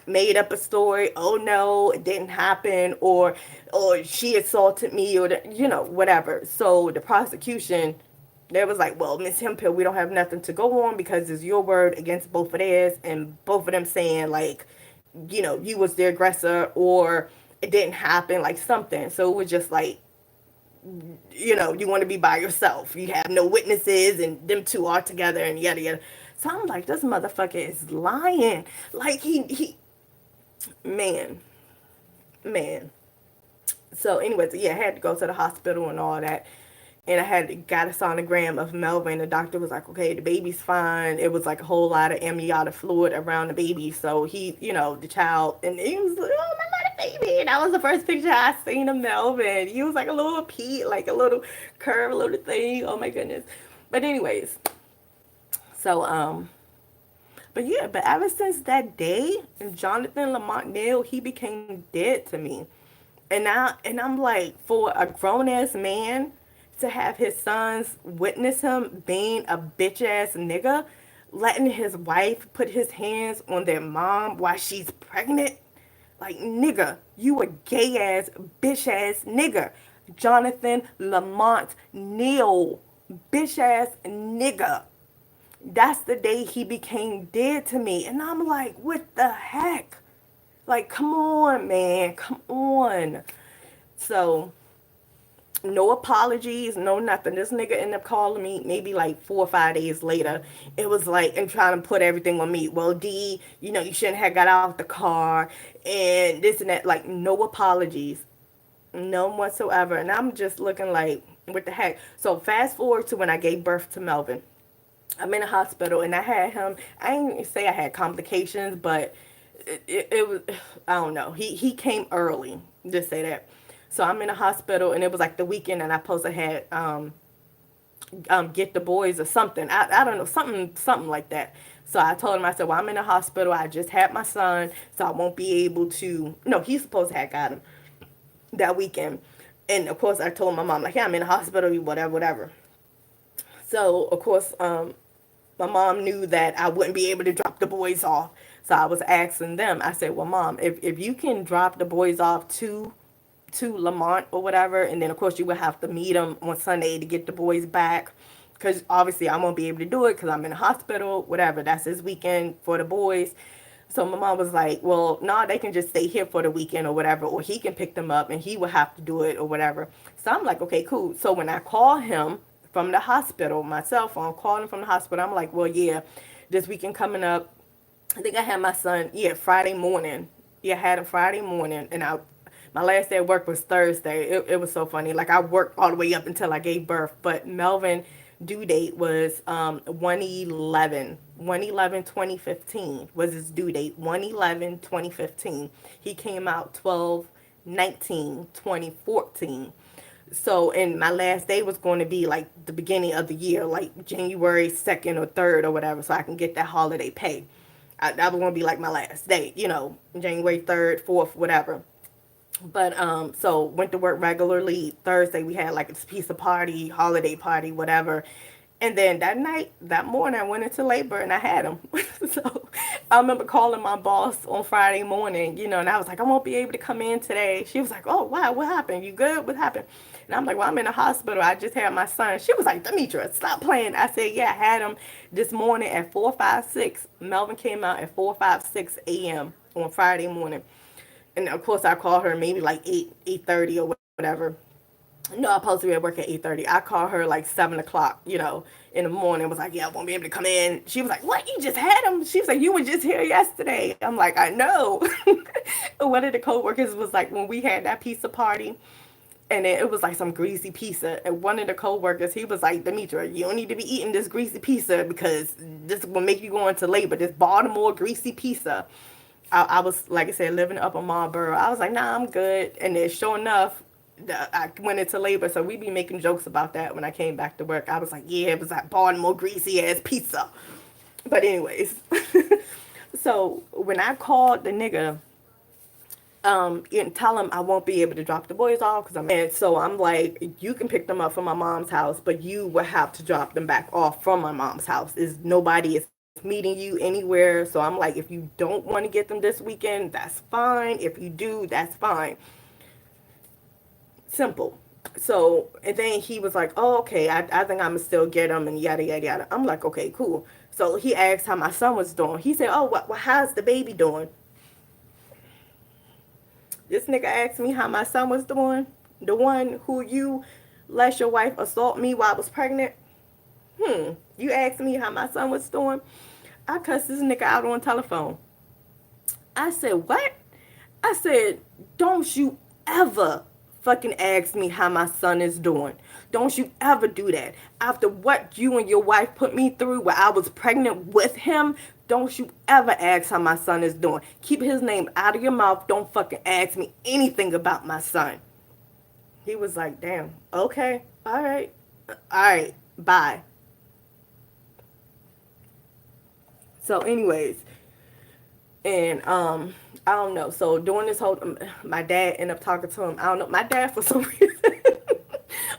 made up a story. Oh no, it didn't happen, or she assaulted me, or whatever. So the prosecution, they was like, well, Miss Hemphill, we don't have nothing to go on because it's your word against both of theirs, and both of them saying like, you was the aggressor, or it didn't happen, like something. So it was just like, you want to be by yourself. You have no witnesses, and them two are together, and yada yada. So I'm like, this motherfucker is lying. Like man, man. So anyways, yeah, I had to go to the hospital and all that. and I had got a sonogram of Melvin. The doctor was like, okay, the baby's fine. It was like a whole lot of amniotic fluid around the baby. So he, the child, and he was like, oh, my little baby. And that was the first picture I seen of Melvin. He was like a little Pete, like a little curved little thing. Oh my goodness. But anyways, so but yeah, but ever since that day, Jonathan Lamont Neal, he became dead to me. And I'm like, for a grown ass man to have his sons witness him being a bitch ass nigga, letting his wife put his hands on their mom while she's pregnant, like nigga, you a gay ass bitch ass nigga. Jonathan Lamont Neal, bitch ass nigga. That's the day he became dead to me. And I'm like, what the heck? Like, come on, man. Come on. So, no apologies, no nothing. This nigga ended up calling me maybe like 4 or 5 days later. It was like, and trying to put everything on me. Well, D, you shouldn't have got out the car and this and that. Like, no apologies. None whatsoever. And I'm just looking like, what the heck? So, fast forward to when I gave birth to Melvin. I'm in a hospital and I had him. I didn't say I had complications, but it was, I don't know. He came early, just say that. So I'm in a hospital and it was like the weekend and I supposed to had get the boys or something. I don't know, something like that. So I told him, I said, well, I'm in a hospital. I just had my son, so I won't be able to. No, he's supposed to have got him that weekend. And of course, I told my mom, like, yeah, I'm in a hospital, whatever, whatever. So of course, my mom knew that I wouldn't be able to drop the boys off. So I was asking them. I said, well, mom, if you can drop the boys off to Lamont or whatever, and then of course you would have to meet them on Sunday to get the boys back, because obviously I won't be able to do it because I'm in the hospital, whatever. That's his weekend for the boys. So my mom was like, well, no, nah, they can just stay here for the weekend or whatever, or he can pick them up and he would have to do it or whatever. So I'm like, okay, cool. So when I call him from the hospital, my cell phone, calling from the hospital, I'm like, well, yeah, this weekend coming up, I think I had my son, yeah, Friday morning. Yeah, I had him Friday morning, and my last day of work was Thursday. It was so funny. Like, I worked all the way up until I gave birth, but Melvin due date was 1/11. 1/11/2015 was his due date. 1/11/2015. He came out 12/19/2014. So, and my last day was going to be like the beginning of the year, like January 2nd or 3rd or whatever, so I can get that holiday pay. That was going to be like my last day, January 3rd, 4th, whatever. But so went to work regularly. Thursday we had like a pizza party, holiday party, whatever. And then that night, that morning, I went into labor and I had him. So I remember calling my boss on Friday morning, and I was like, I won't be able to come in today. She was like, oh, wow, what happened? You good? What happened? And I'm like, well, I'm in the hospital. I just had my son. She was like, Demitra, stop playing. I said, yeah, I had him this morning at 4:56. Melvin came out at 4:56 a.m. on Friday morning. And of course, I called her maybe like 8:30 or whatever. No, I'm supposed to be at work at 8:30. I called her like 7 o'clock, in the morning. Was like, yeah, I won't be able to come in. She was like, what? You just had him? She was like, you were just here yesterday. I'm like, I know. One of the coworkers was like, when we had that pizza party, and it was like some greasy pizza. And one of the coworkers, he was like, Demitra, you don't need to be eating this greasy pizza because this will make you go into labor. This Baltimore greasy pizza. I was, like I said, living up in Marlboro. I was like, nah, I'm good. And then sure enough, I went into labor. So we be making jokes about that when I came back to work. I was like, yeah, it was that Baltimore greasy ass pizza. But anyways, so when I called the nigga, and tell him I won't be able to drop the boys off because and so I'm like, you can pick them up from my mom's house, but you will have to drop them back off from my mom's house. Is nobody is meeting you anywhere. So I'm like, if you don't want to get them this weekend, that's fine. If you do, that's fine. Simple. So, and then he was like, oh, okay, I think I'm gonna still get them and yada, yada, yada. I'm like, okay, cool. So he asked how my son was doing. He said, oh, how's the baby doing? This nigga asked me how my son was doing. The one who you let your wife assault me while I was pregnant. You asked me how my son was doing. I cussed this nigga out on telephone. I said, what? I said, don't you ever fucking ask me how my son is doing. Don't you ever do that. After what you and your wife put me through where I was pregnant with him, don't you ever ask how my son is doing. Keep his name out of your mouth. Don't fucking ask me anything about my son. He was like, damn, okay, all right, bye. So, anyways, and I don't know. So during this whole, my dad ended up talking to him. I don't know. My dad for some reason,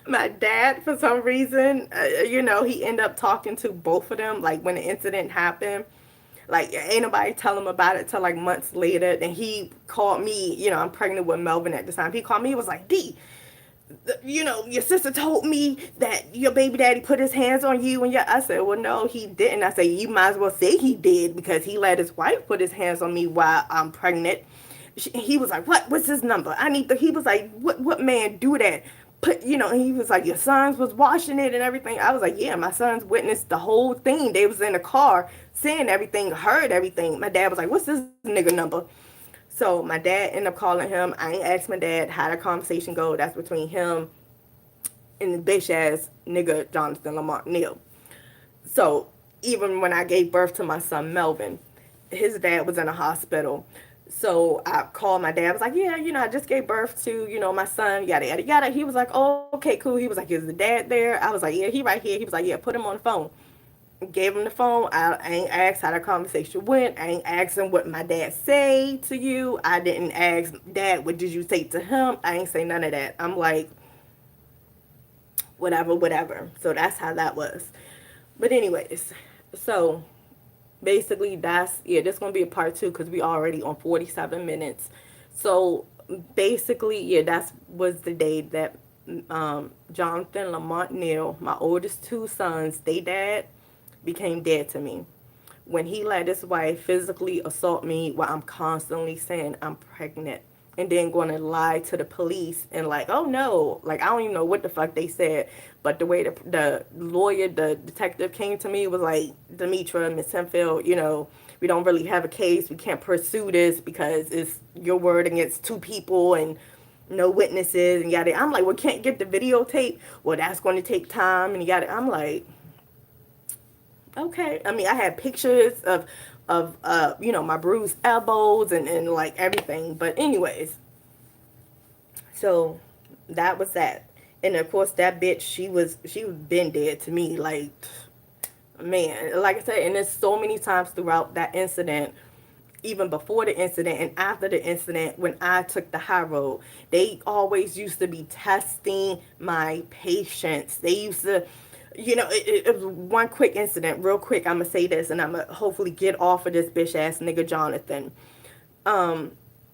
my dad for some reason, he ended up talking to both of them. Like when the incident happened, like ain't nobody tell him about it till like months later. Then he called me. I'm pregnant with Melvin at the time. He called me. He was like, D, your sister told me that your baby daddy put his hands on you and I said, well, no, he didn't. I said, you might as well say he did because he let his wife put his hands on me while I'm pregnant. He was like, what's his number? He was like, what man do that? And he was like, your sons was watching it and everything. I was like, yeah, my sons witnessed the whole thing. They was in the car seeing everything, heard everything. My dad was like, what's this nigga number? So my dad ended up calling him. I ain't asked my dad how the conversation go. That's between him and the bitch ass nigga Jonathan Lamont Neal. So even when I gave birth to my son Melvin, his dad was in a hospital. So I called my dad. I was like, yeah, I just gave birth to, my son, yada, yada, yada. He was like, oh, okay, cool. He was like, is the dad there? I was like, yeah, he right here. He was like, yeah, put him on the phone. Gave him the phone. I ain't asked how the conversation went. I ain't asked him what my dad say to you. I didn't ask dad, what did you say to him? I ain't say none of that. I'm like, whatever, whatever. So that's how that was. But anyways, so basically this gonna be a part two because we already on 47 minutes. So basically, that's was the day that Jonathan Lamont Neal, my oldest two sons, they dad became dead to me. When he let his wife physically assault me while I'm constantly saying I'm pregnant and then going to lie to the police and like, oh no, like I don't even know what the fuck they said, but the way the lawyer, the detective came to me was like, Demitra, Miss Hemphill, we don't really have a case. We can't pursue this because it's your word against two people and no witnesses and yada. I'm like, well, can't get the videotape. Well, that's going to take time and yada. I'm like, okay. I mean, I had pictures of my bruised elbows and like everything. But anyways, so that was that. And of course that bitch, she was been dead to me. Like, man, like I said, and there's so many times throughout that incident, even before the incident and after the incident, when I took the high road, they always used to be testing my patience. They used to, it was one quick incident, real quick. I'm gonna say this, and I'm gonna hopefully get off of this bitch ass nigga Jonathan.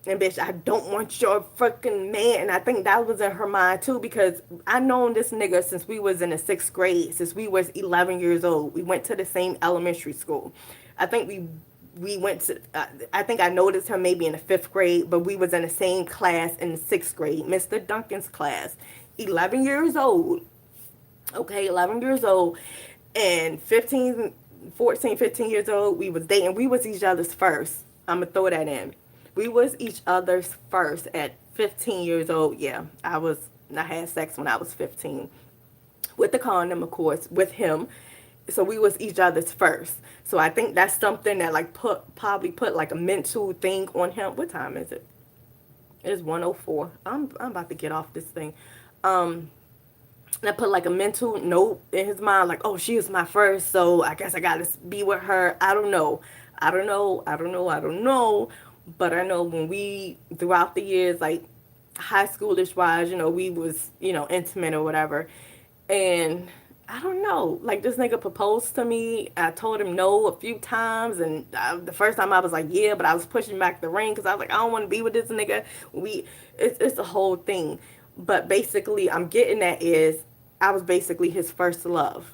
And bitch, I don't want your fucking man. And I think that was in her mind too, because I known this nigga since we was in the 6th grade, since we was 11 years old. We went to the same elementary school. I think we went to, I think I noticed him maybe in the 5th grade, but we was in the same class in the 6th grade, Mr. Duncan's class. 11 years old. Okay, 11 years old. And 15 years old, we was dating. We was each other's first. I'm going to throw that in. We was each other's first at 15 years old. Yeah, I had sex when I was 15. With the condom, of course, with him. So we was each other's first. So I think that's something that like probably put like a mental thing on him. What time is it? It's 1:04. I'm about to get off this thing. And I put like a mental note in his mind, like, oh, she is my first, so I guess I gotta be with her. I don't know. But I know when we, throughout the years, like high schoolish wise, we was, intimate or whatever. And I don't know, like this nigga proposed to me. I told him no a few times. And the first time I was like, yeah, but I was pushing back the ring because I was like, I don't want to be with this nigga. It's a whole thing. But basically, I'm getting at is I was basically his first love.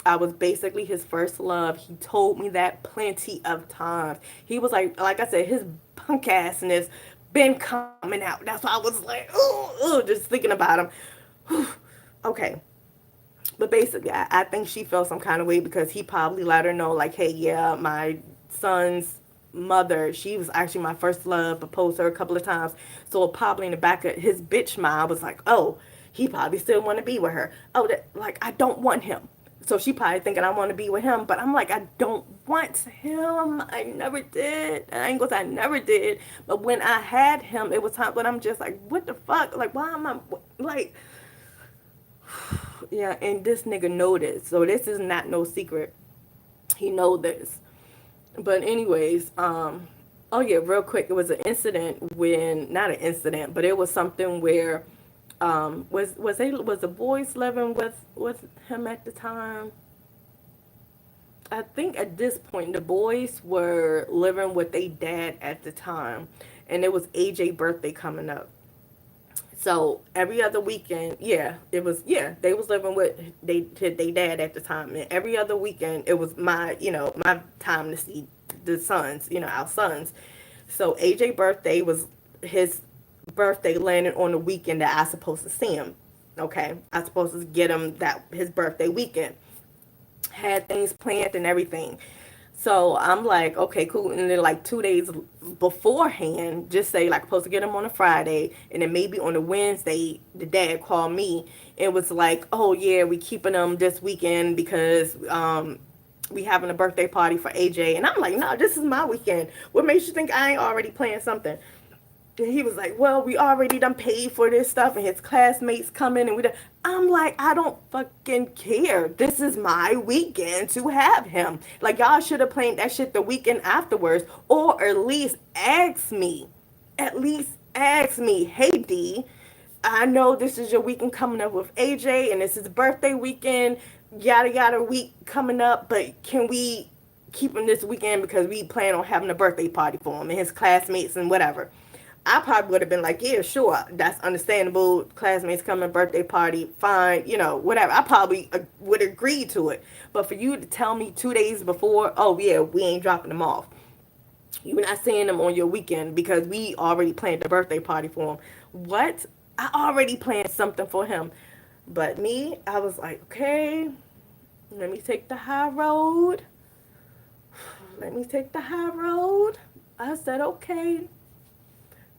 I was basically his first love. He told me that plenty of times. He was like I said, his punk assness been coming out. That's why I was like, ooh, just thinking about him. Okay. But basically, I think she felt some kind of way because he probably let her know, like, hey, yeah, my sons mother, she was actually my first love, proposed to her a couple of times. So probably in the back of his bitch mind was like, oh, he probably still want to be with her. Oh, that, like, I don't want him. So she probably thinking I want to be with him, but I'm like, I don't want him. I never did. I ain't gonna say I never did, but when I had him, it was time when I'm just like, what the fuck? Like, why am I like, yeah? And this nigga know this, so this is not no secret. He know this. But anyways, oh yeah, real quick, it was an incident when, not an incident, but it was something where, was the boys living with him at the time? I think at this point the boys were living with their dad at the time, and it was AJ birthday coming up. So every other weekend, yeah, it was, yeah, they was living with they dad at the time, and every other weekend it was my, my time to see the sons, our sons. So AJ birthday was his birthday landed on the weekend that I supposed to see him. Okay, I supposed to get him that his birthday weekend. Had things planned and everything. So I'm like, okay, cool. And then like 2 days beforehand, just say like supposed to get him on a Friday, and then maybe on a Wednesday, the dad called me. It was like, oh yeah, we keeping him this weekend because we having a birthday party for AJ. And I'm like, no, this is my weekend. What makes you think I ain't already planning something? And he was like, well, we already done paid for this stuff, and his classmates coming, and we done. I'm like, I don't fucking care. This is my weekend to have him. Like, y'all should have planned that shit the weekend afterwards, or at least ask me. At least ask me, hey D, I know this is your weekend coming up with AJ, and this is birthday weekend, yada yada week coming up, but can we keep him this weekend because we plan on having a birthday party for him and his classmates and whatever. I probably would have been like, yeah, sure, that's understandable. Classmates coming, birthday party, fine, whatever. I probably would agree to it. But for you to tell me 2 days before, oh yeah, we ain't dropping them off. You're not seeing them on your weekend because we already planned the birthday party for him. What? I already planned something for him. But me, I was like, okay, let me take the high road. Let me take the high road. I said, okay,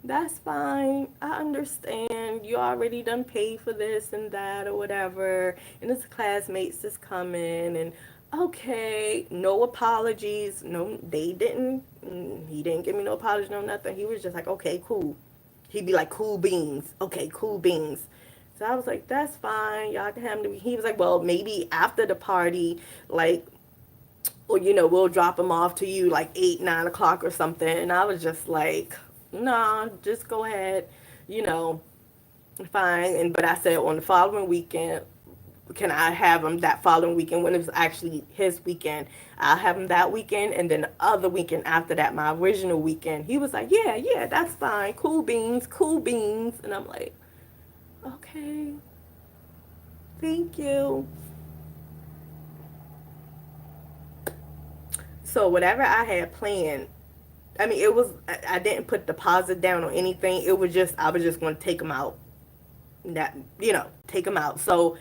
that's fine. I understand. You already done paid for this and that or whatever. And his classmates is coming. And okay, no apologies. No, they didn't. He didn't give me no apology, no nothing. He was just like, okay, cool. He'd be like, cool beans. Okay, cool beans. So I was like, that's fine. Y'all can have him. He was like, well, maybe after the party, like, or, we'll drop him off to you like 8, 9 o'clock or something. And I was just like, nah, just go ahead, you know, fine. But I said on the following weekend, can I have him that following weekend when it was actually his weekend? I'll have him that weekend, and then the other weekend after that, my original weekend. He was like, yeah, yeah, that's fine. Cool beans, cool beans. And I'm like, okay, thank you. So whatever I had planned, I mean, it was, I didn't put deposit down or anything. It was just, I was just going to take them out. That, take them out. So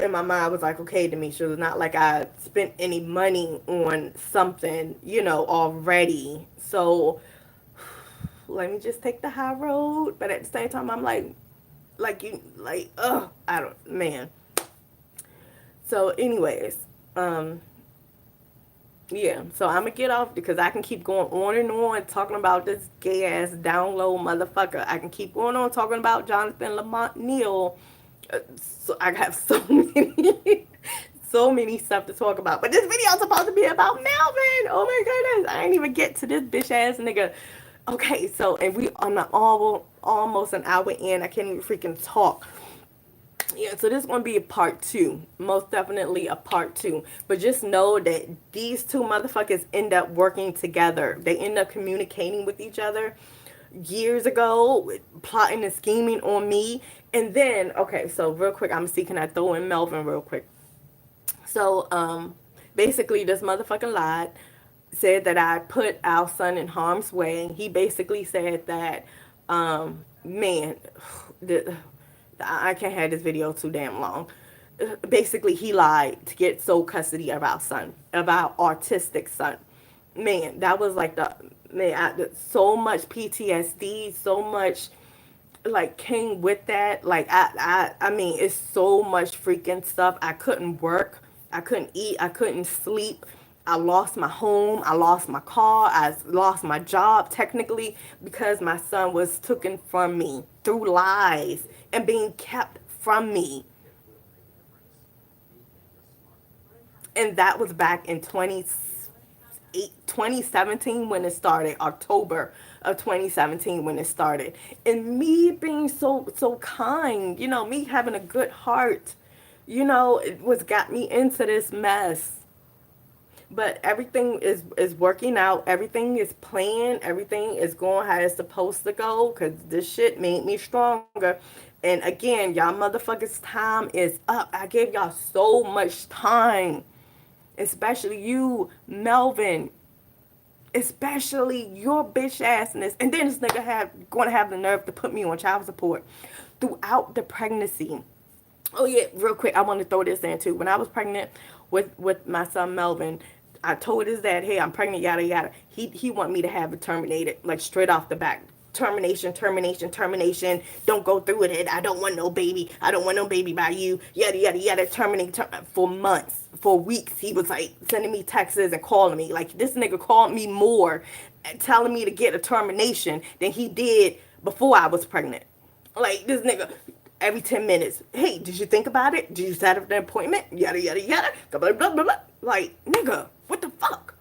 in my mind, I was like, okay, Demisha, it's not like I spent any money on something, already. So let me just take the high road. But at the same time, I'm like, I don't, man. So anyways, yeah, so I'm gonna get off because I can keep going on and on talking about this gay ass down low motherfucker. I can keep going on talking about Jonathan Lamont Neal. So I have so many, so many stuff to talk about. But this video is supposed to be about Melvin. Oh my goodness, I ain't even get to this bitch ass nigga. Okay, so and we on the almost an hour in. I can't even freaking talk. Yeah, so this is going to be a part 2. Most definitely a part 2. But just know that these two motherfuckers end up working together. They end up communicating with each other years ago, plotting and scheming on me. And then, okay, so real quick, I'm going to see, can I throw in Melvin real quick? So, basically, this motherfucking lied, said that I put our son in harm's way. He basically said that, man, I can't have this video too damn long. Basically, he lied to get sole custody of our son, of our autistic son. man, that was like the man. So much PTSD, so much like came with that. Like I mean, it's so much freaking stuff. I couldn't work. I couldn't eat. I couldn't sleep. I lost my home. I lost my car. I lost my job technically because my son was taken from me through lies and being kept from me. And that was back in 2017 when it started, October of 2017 when it started. And me being so kind, me having a good heart, it was got me into this mess. But everything is working out. Everything is planned. Everything is going how it's supposed to go. Cause this shit made me stronger. And again, y'all motherfuckers, time is up. I gave y'all so much time, especially you, Melvin, especially your bitch assness. And then this nigga going to have the nerve to put me on child support throughout the pregnancy. Oh yeah, real quick, I want to throw this in too. When I was pregnant with my son Melvin, I told his dad, "Hey, I'm pregnant, yada yada." He want me to have it terminated, like straight off the back. Termination, termination, termination. Don't go through with it. I don't want no baby. I don't want no baby by you. Yada yada yada. Terminate for months, for weeks. He was like sending me texts and calling me. Like this nigga called me more, telling me to get a termination than he did before I was pregnant. Like this nigga, every 10 minutes. Hey, did you think about it? Did you set up an appointment? Yada, yada, yada. Blah, blah, blah, blah. Like, nigga, what the fuck?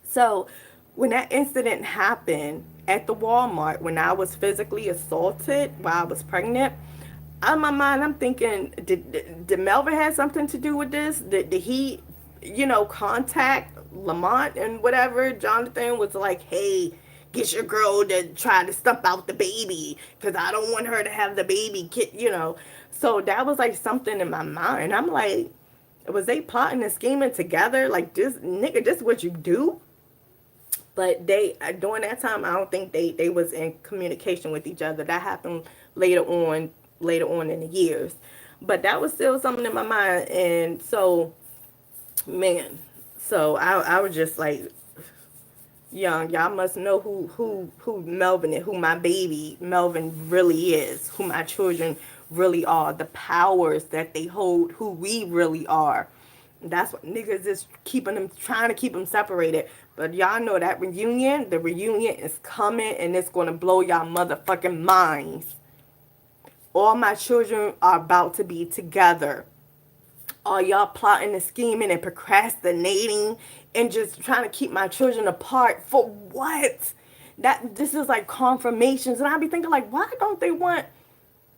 So, when that incident happened at the Walmart, when I was physically assaulted while I was pregnant, in my mind, I'm thinking, did Melvin have something to do with this? Did he, contact Lamont and whatever? Jonathan was like, hey, get your girl to try to stump out the baby because I don't want her to have the baby kid. So that was like something in my mind. I'm like, was they plotting and scheming together? Like, this nigga, this what you do? But they during that time, I don't think they was in communication with each other. That happened later on in the years. But that was still something in my mind. And so, man, so I was just like, young, y'all must know who Melvin is, who my baby Melvin really is, who my children really are, the powers that they hold, who we really are. That's what niggas is keeping them, trying to keep them separated. But y'all know that the reunion is coming and it's gonna blow y'all motherfucking minds. All my children are about to be together. All y'all plotting and scheming and procrastinating and just trying to keep my children apart for what? That this is like confirmations, and I be thinking like, why don't they want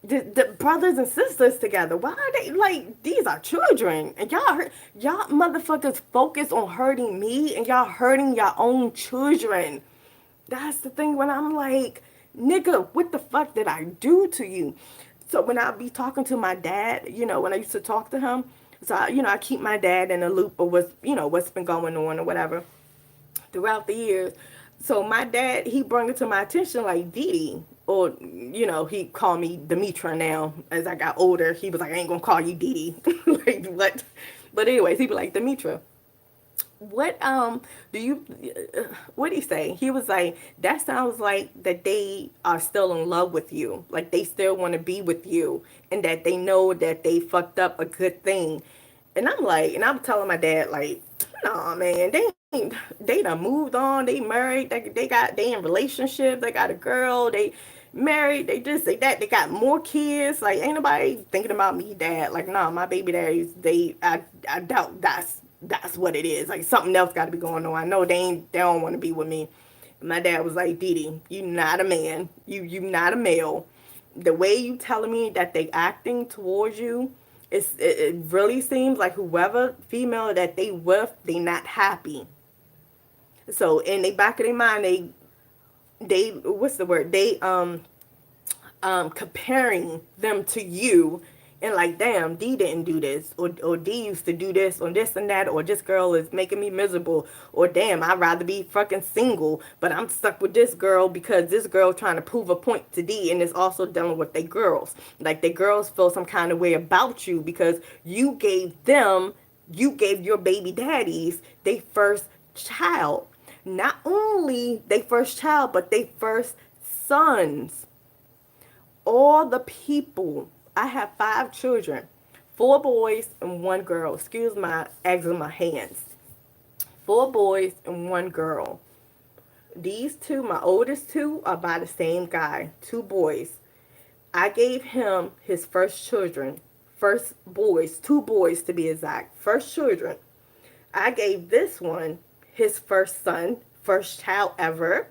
the brothers and sisters together? Why are they like these are children and y'all motherfuckers focus on hurting me and y'all hurting your own children. That's the thing when I'm like, nigga, what the fuck did I do to you? So when I be talking to my dad, when I used to talk to him, so I keep my dad in a loop of what's been going on or whatever throughout the years. So my dad, he brought it to my attention like Dee, or he called me Demitra now. As I got older, he was like, I ain't gonna call you Dee. Like what? But anyways, he be like, Demitra, what do you what did he say? He was like, that sounds like that they are still in love with you, like they still want to be with you, and that they know that they fucked up a good thing. And I'm like, and I'm telling my dad like, nah man, they done moved on, they married, they in relationship, they got a girl, they married, they just say that they got more kids. Like ain't nobody thinking about me, dad. Like nah, my baby daddies, I doubt that's what it is. Like something else got to be going on. I know they don't want to be with me. My dad was like, Didi, you not a man. You not a male. The way you telling me that they acting towards you, it really seems like whoever female that they with, they not happy. So in the back of their mind, they what's the word? They comparing them to you and like, damn, D didn't do this, or D used to do this, or this and that, or this girl is making me miserable, or damn, I'd rather be fucking single, but I'm stuck with this girl because this girl trying to prove a point to D, and it's also dealing with they girls. Like, they girls feel some kind of way about you because you gave your baby daddies they first child. Not only they first child, but they first sons. All the people. I have 5 children, 4 boys and 1 girl. Excuse my eggs in my hands. 4 boys and 1 girl. These two, my oldest two, are by the same guy. 2 boys. I gave him his first children. First boys, 2 boys to be exact. First children. I gave this one his first son, first child ever.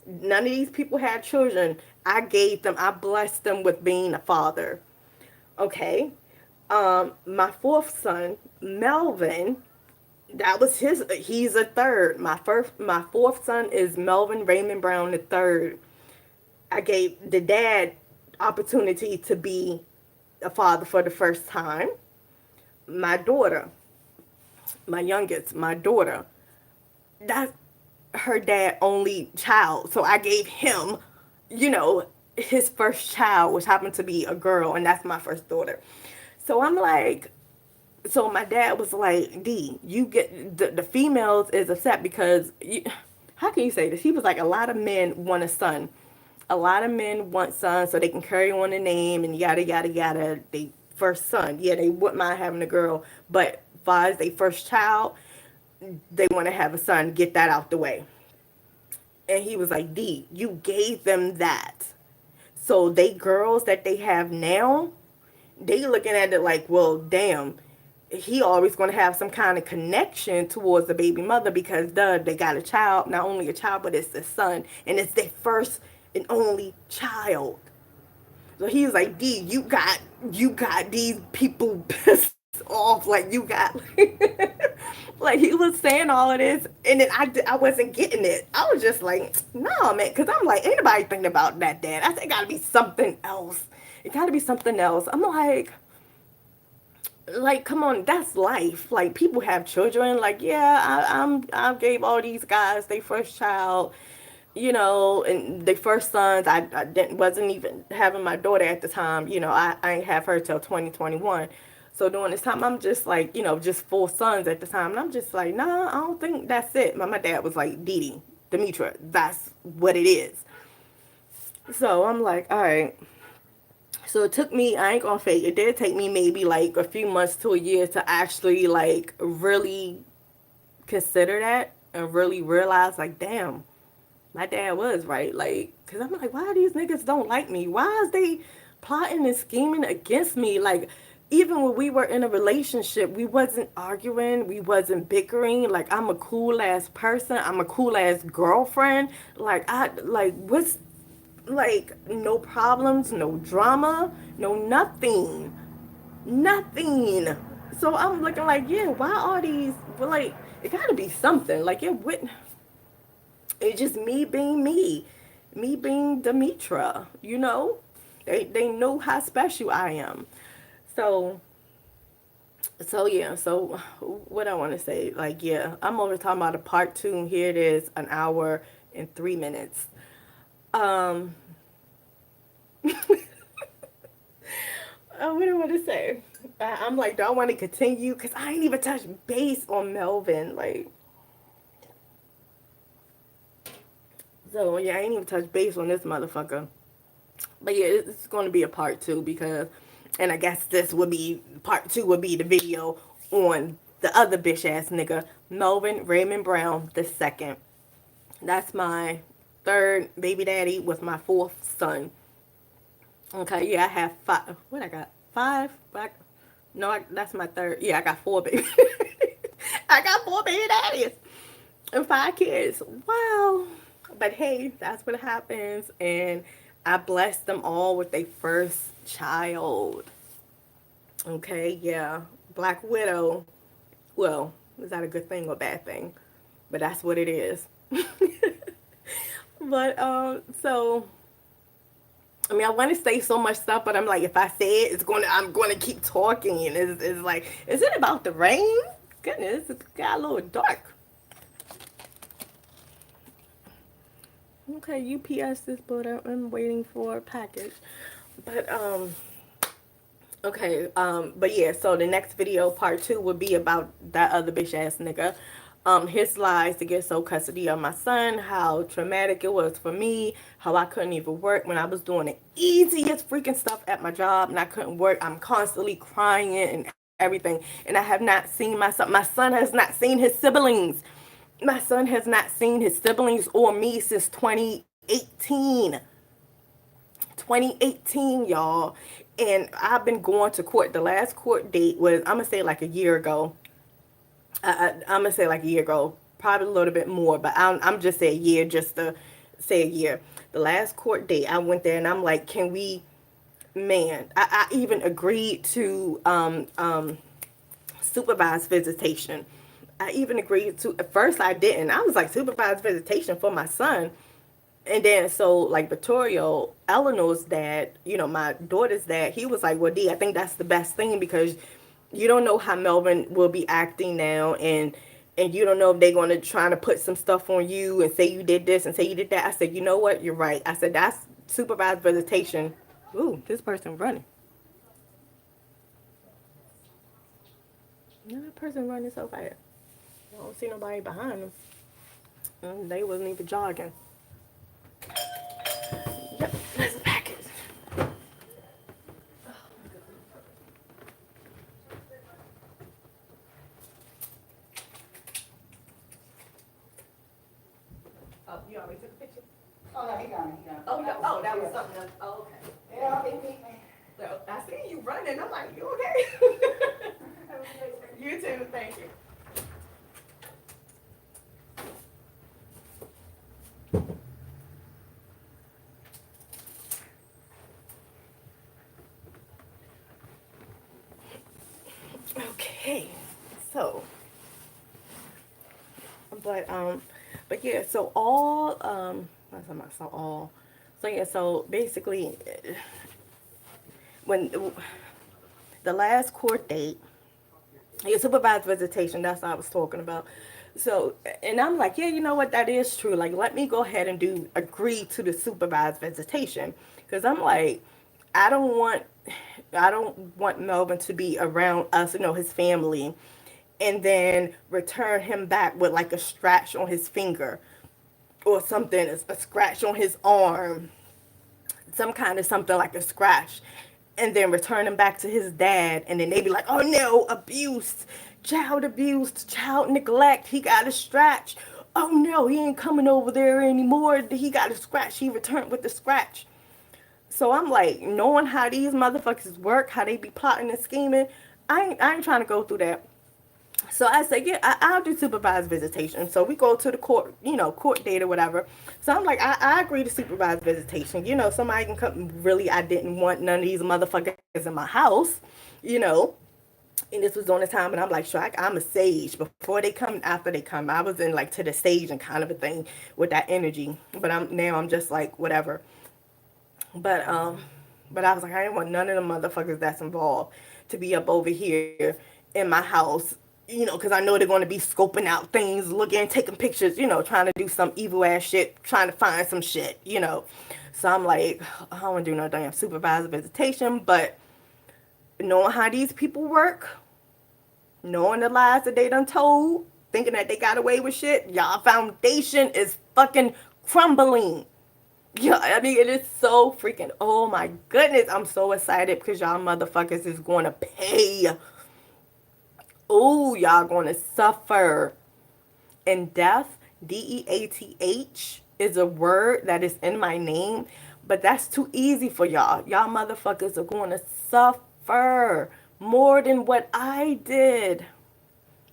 None of these people had children. I gave them, I blessed them with being a father. Okay. My fourth son, Melvin, that was he's a third. My fourth son is Melvin Raymond Brown the third. I gave the dad opportunity to be a father for the first time. My daughter, my youngest, my daughter, that's her dad only child. So I gave him, you know, his first child, which happened to be a girl, and that's my first daughter. So I'm like, so my dad was like, D, you get the females is upset because how can you say this? He was like, a lot of men want a son. A lot of men want sons so they can carry on the name and yada yada yada. They first son, yeah, they wouldn't mind having a girl, but far as they first child, they want to have a son. Get that out the way. And he was like, D, you gave them that. So they girls that they have now, they looking at it like, well, damn, he always going to have some kind of connection towards the baby mother because they got a child, not only a child, but it's the son, and it's their first and only child. So he was like, D, you got these people pissed off, like you got like he was saying all of this, and then I wasn't getting it. I was just like, nah, man, because I'm like, ain't nobody thinking about that, dad. I think it gotta be something else. It gotta be something else. I'm like, come on, that's life. Like, people have children. Like, yeah, I gave all these guys their first child, you know, and their first sons. I didn't wasn't even having my daughter at the time. You know, I ain't have her till 2021. So during this time, I'm just like, you know, just 4 sons at the time, and I'm just like, nah, I don't think that's it. My dad was like, Dee Demitra, that's what it is. So I'm like, all right. So it took me, I ain't gonna fake, it did take me maybe like a few months to a year to actually like really consider that and really realize like, damn, my dad was right. Like, cause I'm like, why these niggas don't like me? Why is they plotting and scheming against me? Like, even when we were in a relationship, we wasn't arguing, we wasn't bickering. Like, I'm a cool ass person, I'm a cool ass girlfriend. What's like, no problems, no drama, no nothing. Nothing. So I'm looking like, yeah, why are these, well, like, it gotta be something. Like, it's just me being me. Me being Demitra, you know? They know how special I am. So so what I want to say, like, yeah, I'm over talking about a part two, and here it is, an hour and 3 minutes. Um, what do I want to say? I'm like, do I want to continue? Because I ain't even touched base on Melvin. Like, so yeah, I ain't even touched base on this motherfucker. But yeah, it's going to be a part two because, and I guess this would be, part two would be the video on the other bitch ass nigga, Melvin Raymond Brown the second. That's my third baby daddy with my fourth son. Okay, yeah, I have 5. What I got? 5? No, that's my third. Yeah, I got 4 baby. I got 4 baby daddies and 5 kids. Wow. But hey, that's what happens. And I blessed them all with their first child. Okay, yeah. Black widow. Well, is that a good thing or a bad thing? But that's what it is. But so I mean, I want to say so much stuff, but I'm like, if I say it, I'm going to keep talking, and it's like, is it about the rain? Goodness, it got a little dark. Okay, UPS is put up. I'm waiting for a package, but okay, but yeah. So the next video, part two, would be about that other bitch ass nigga. his lies to get sole custody of my son, how traumatic it was for me, how I couldn't even work when I was doing the easiest freaking stuff at my job and I couldn't work. I'm constantly crying and everything. And I have not seen my son. My son has not seen his siblings. My son has not seen his siblings or me since 2018. 2018, y'all. And I've been going to court. The last court date was, I'm going to say like a year ago. I'm gonna say like a year ago, probably a little bit more, but I'm just say a year, just to say a year. The last court date, I went there and I'm like, can we, man? I even agreed to supervised visitation. I even agreed to. At first, I didn't. I was like supervised visitation for my son, and then so like Vittorio, Eleanor's dad, my daughter's dad, he was like, well, D, I think that's the best thing because you don't know how Melvin will be acting now, and you don't know if they're going to try to put some stuff on you and say you did this and say you did that. I said, you know what, you're right. I said, that's supervised visitation. Ooh, this person running. That person running so fast. I don't see nobody behind them. They wasn't even jogging. Yep, there's a package. Oh, you already took a picture? Oh, no, he got me. He got me. Oh, no. Oh, that was something else. Oh, okay. Yeah, he beat me. So I see you running. I'm like, you okay? You too. Thank you. Okay. So, but but yeah. So all what's am I? So all. So yeah. So basically, when the last court date, your supervised visitation, that's what I was talking about. So, and I'm like, yeah, you know what, that is true. Like, let me go ahead and agree to the supervised visitation. Because I'm like, I don't want, I don't want Melvin to be around us, his family, and then return him back with like a scratch on his finger or something, a scratch on his arm, some kind of something like a scratch, and then return him back to his dad, and then they be like, oh no, abuse, child neglect, he got a scratch. Oh no, he ain't coming over there anymore. He got a scratch. He returned with the scratch. So I'm like, knowing how these motherfuckers work, how they be plotting and scheming, I ain't trying to go through that. So I said, yeah, I'll do supervised visitation. So we go to the court, court date or whatever. So I'm like, I agree to supervised visitation. Somebody can come. Really, I didn't want none of these motherfuckers in my house, you know. And this was on the time, and I'm like, sure, I'm a sage. Before they come, after they come, I was in like to the stage and kind of a thing with that energy. But I'm just like whatever. But but I was like, I didn't want none of the motherfuckers that's involved to be up over here in my house, because I know they're going to be scoping out things, looking, taking pictures, trying to do some evil ass shit, trying to find some shit. So I'm like, I don't want to do no damn supervisor visitation, but knowing how these people work, knowing the lies that they done told, thinking that they got away with shit, y'all foundation is fucking crumbling. Yeah, I mean, it is so freaking, oh my goodness, I'm so excited because y'all motherfuckers is going to pay. Oh, y'all going to suffer. And death, DEATH, is a word that is in my name, but that's too easy for y'all. Y'all motherfuckers are going to suffer more than what I did.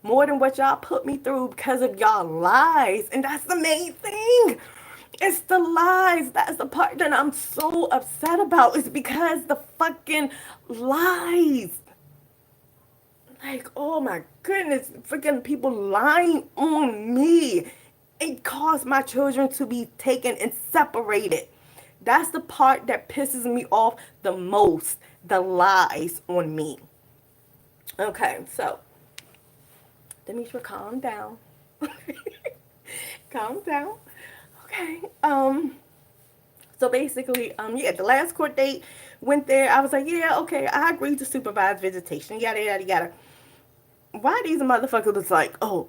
More than what y'all put me through because of y'all lies. And that's the main thing. It's the lies. That's the part that I'm so upset about. It's because the fucking lies. Like, oh my goodness, freaking people lying on me. It caused my children to be taken and separated. That's the part that pisses me off the most. The lies on me. Okay, so Demitra, calm down. Calm down. Okay. So basically, yeah, the last court date went there. I was like, yeah, okay, I agreed to supervised visitation. Yada yada yada. Why these motherfuckers was like, oh,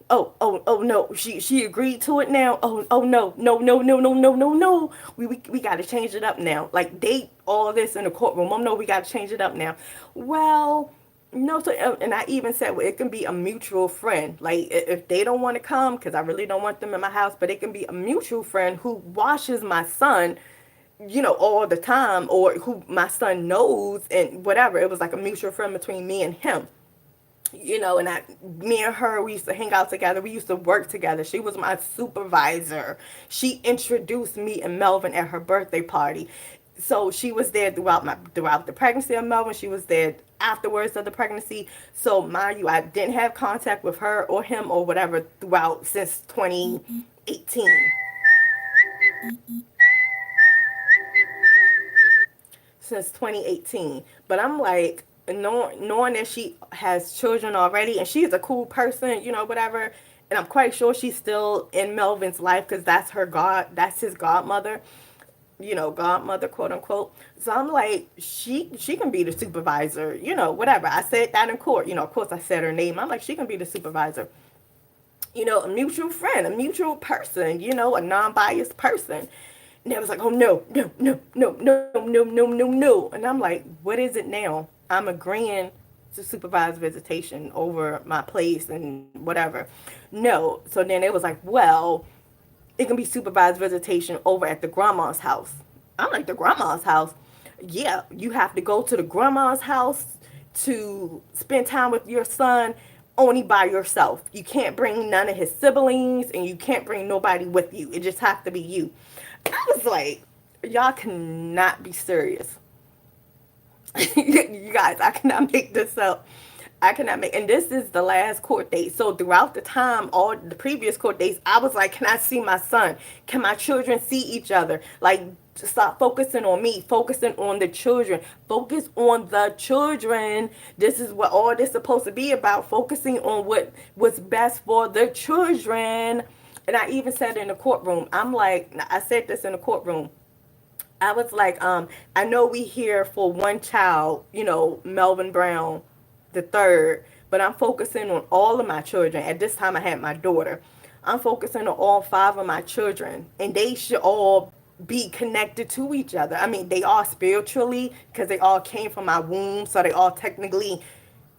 Oh no, she agreed to it now. Oh no, no, no, no, no, no, no, no. We got to change it up now. Like date all this in the courtroom. Oh no, we got to change it up now. Well, no. So and I even said, well, it can be a mutual friend. Like if they don't want to come, because I really don't want them in my house, but it can be a mutual friend who watches my son, all the time, or who my son knows and whatever. It was like a mutual friend between me and him. And me and her, we used to hang out together. We used to work together. She was my supervisor. She introduced me and Melvin at her birthday party. So she was there throughout the pregnancy of Melvin. She was there afterwards of the pregnancy. So mind you, I didn't have contact with her or him or whatever throughout since 2018. Since 2018. But I'm like, knowing that she has children already and she's a cool person, whatever. And I'm quite sure she's still in Melvin's life because that's his godmother, godmother, quote unquote. So I'm like, she can be the supervisor, whatever. I said that in court, of course I said her name. I'm like, she can be the supervisor. A mutual friend, a mutual person, a non-biased person. And they was like, oh no, no, no, no, no, no, no, no, no. And I'm like, what is it now? I'm agreeing to supervise visitation over my place and whatever. No. So then it was like, well, it can be supervised visitation over at the grandma's house. I'm like, the grandma's house? Yeah, you have to go to the grandma's house to spend time with your son only by yourself. You can't bring none of his siblings and you can't bring nobody with you. It just has to be you. I was like, y'all cannot be serious. You guys, I cannot make this up. I cannot make, and this is the last court date. So throughout the time, all the previous court dates, I was like, can I see my son? Can my children see each other? Like, stop focusing on me, focusing on the children. Focus on the children. This is what all this is supposed to be about, focusing on what's best for the children. And I even said in the courtroom, I'm like, I said this in the courtroom. I was like, I know we here for one child, Melvin Brown, the third, but I'm focusing on all of my children. At this time, I had my daughter. I'm focusing on all five of my children, and they should all be connected to each other. I mean, they are spiritually because they all came from my womb, so they all technically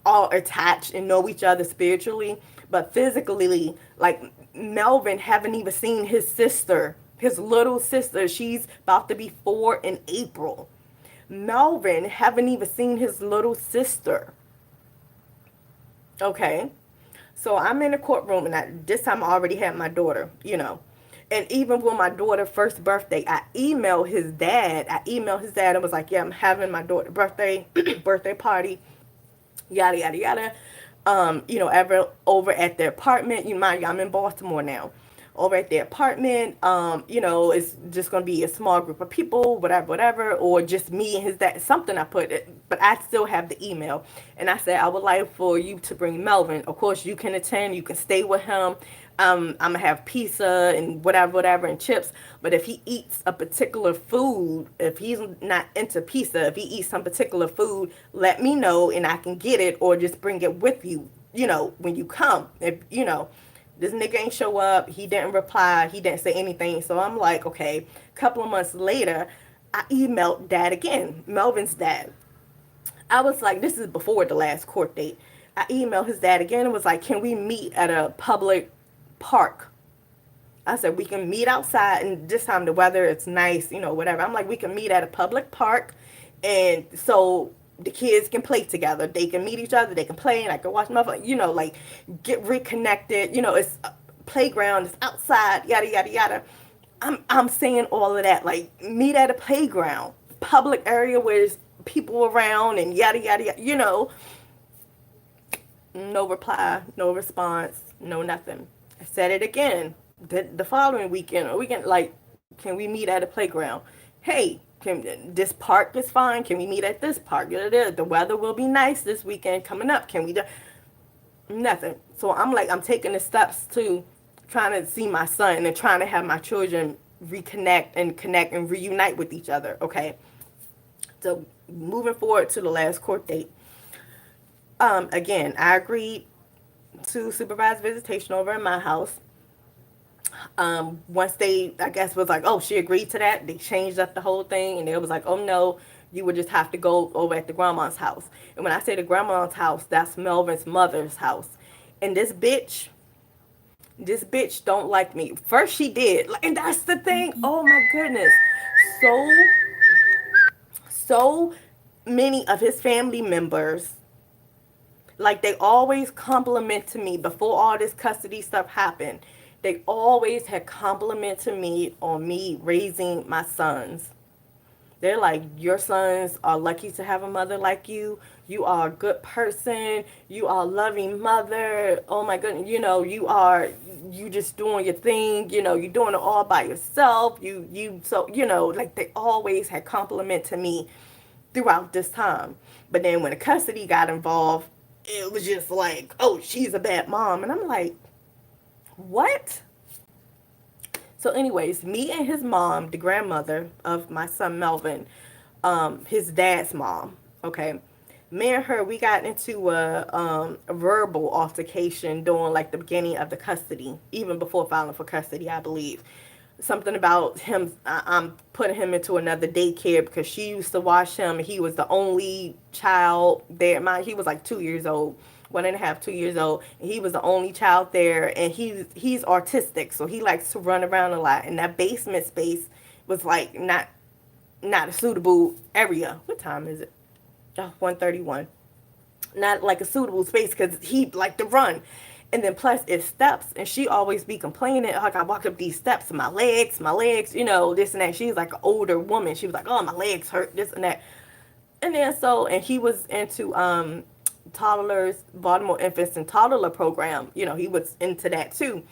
all attached and know each other spiritually, but physically, like Melvin haven't even seen his sister, his little sister. She's about to be 4 in April. Melvin haven't even seen his little sister. Okay. So I'm in the courtroom, and this time I already had my daughter. And even when my daughter's first birthday, I emailed his dad. And was like, yeah, I'm having my daughter's birthday, birthday party, yada, yada, yada. Ever over at their apartment. Mind you, I'm in Baltimore now. Over at their apartment, it's just gonna be a small group of people, whatever, whatever, or just me and his dad. Something I put it, but I still have the email. And I said I would like for you to bring Melvin. Of course, you can attend. You can stay with him. I'm gonna have pizza and whatever, whatever, and chips. But if he eats a particular food, if he's not into pizza, if he eats some particular food, let me know and I can get it, or just bring it with you. When you come, if this nigga ain't show up, he didn't reply, he didn't say anything. So I'm like, okay. A couple of months later, I emailed dad again, Melvin's dad. I was like, this is before the last court date. I emailed his dad again and was like, can we meet at a public park? I said, we can meet outside, and this time the weather, it's nice, whatever. I'm like, we can meet at a public park, and so the kids can play together. They can meet each other, they can play, and I can watch my, like, get reconnected. It's a playground, it's outside, yada, yada, yada. I'm saying all of that, like, meet at a playground, public area where there's people around, and yada, yada, yada. No reply, no response, no nothing. I said it again the following weekend, or weekend, like, can we meet at a playground? Hey, this park is fine. Can we meet at this park? The weather will be nice this weekend coming up. Can we do nothing? So I'm like, I'm taking the steps to trying to see my son and trying to have my children reconnect and connect and reunite with each other. Okay. So moving forward to the last court date. Again, I agreed to supervise visitation over in my house. Once they, I guess, was like, oh, she agreed to that, they changed up the whole thing, and they was like, oh no, you would just have to go over at the grandma's house. And when I say the grandma's house, that's Melvin's mother's house. And this bitch don't like me. First she did, and that's the thing. Oh my goodness, so so many of his family members, like, they always complimented me before all this custody stuff happened. They always had complimented me on me raising my sons. They're like, your sons are lucky to have a mother like you. You are a good person. You are a loving mother. Oh my goodness. You just doing your thing. You're doing it all by yourself. So, like, they always had compliment to me throughout this time. But then when the custody got involved, it was just like, oh, she's a bad mom. And I'm like, what? So, anyways, me and his mom, the grandmother of my son Melvin, his dad's mom, okay, me and her, we got into a verbal altercation during like the beginning of the custody, even before filing for custody, I believe. Something about him, I'm putting him into another daycare because she used to watch him. He was the only child there. He was like 2 years old, 1.5, 2 years old, and he was the only child there. And he's autistic, so he likes to run around a lot. And that basement space was like not a suitable area. What time is it? Oh, 1:31. Not like a suitable space because he liked to run. And then plus it's steps, and she always be complaining, like, I walk up these steps and my legs, this and that. She's like an older woman. She was like, oh, my legs hurt, this and that. And then and he was into toddlers, Baltimore infants and toddler program. He was into that too.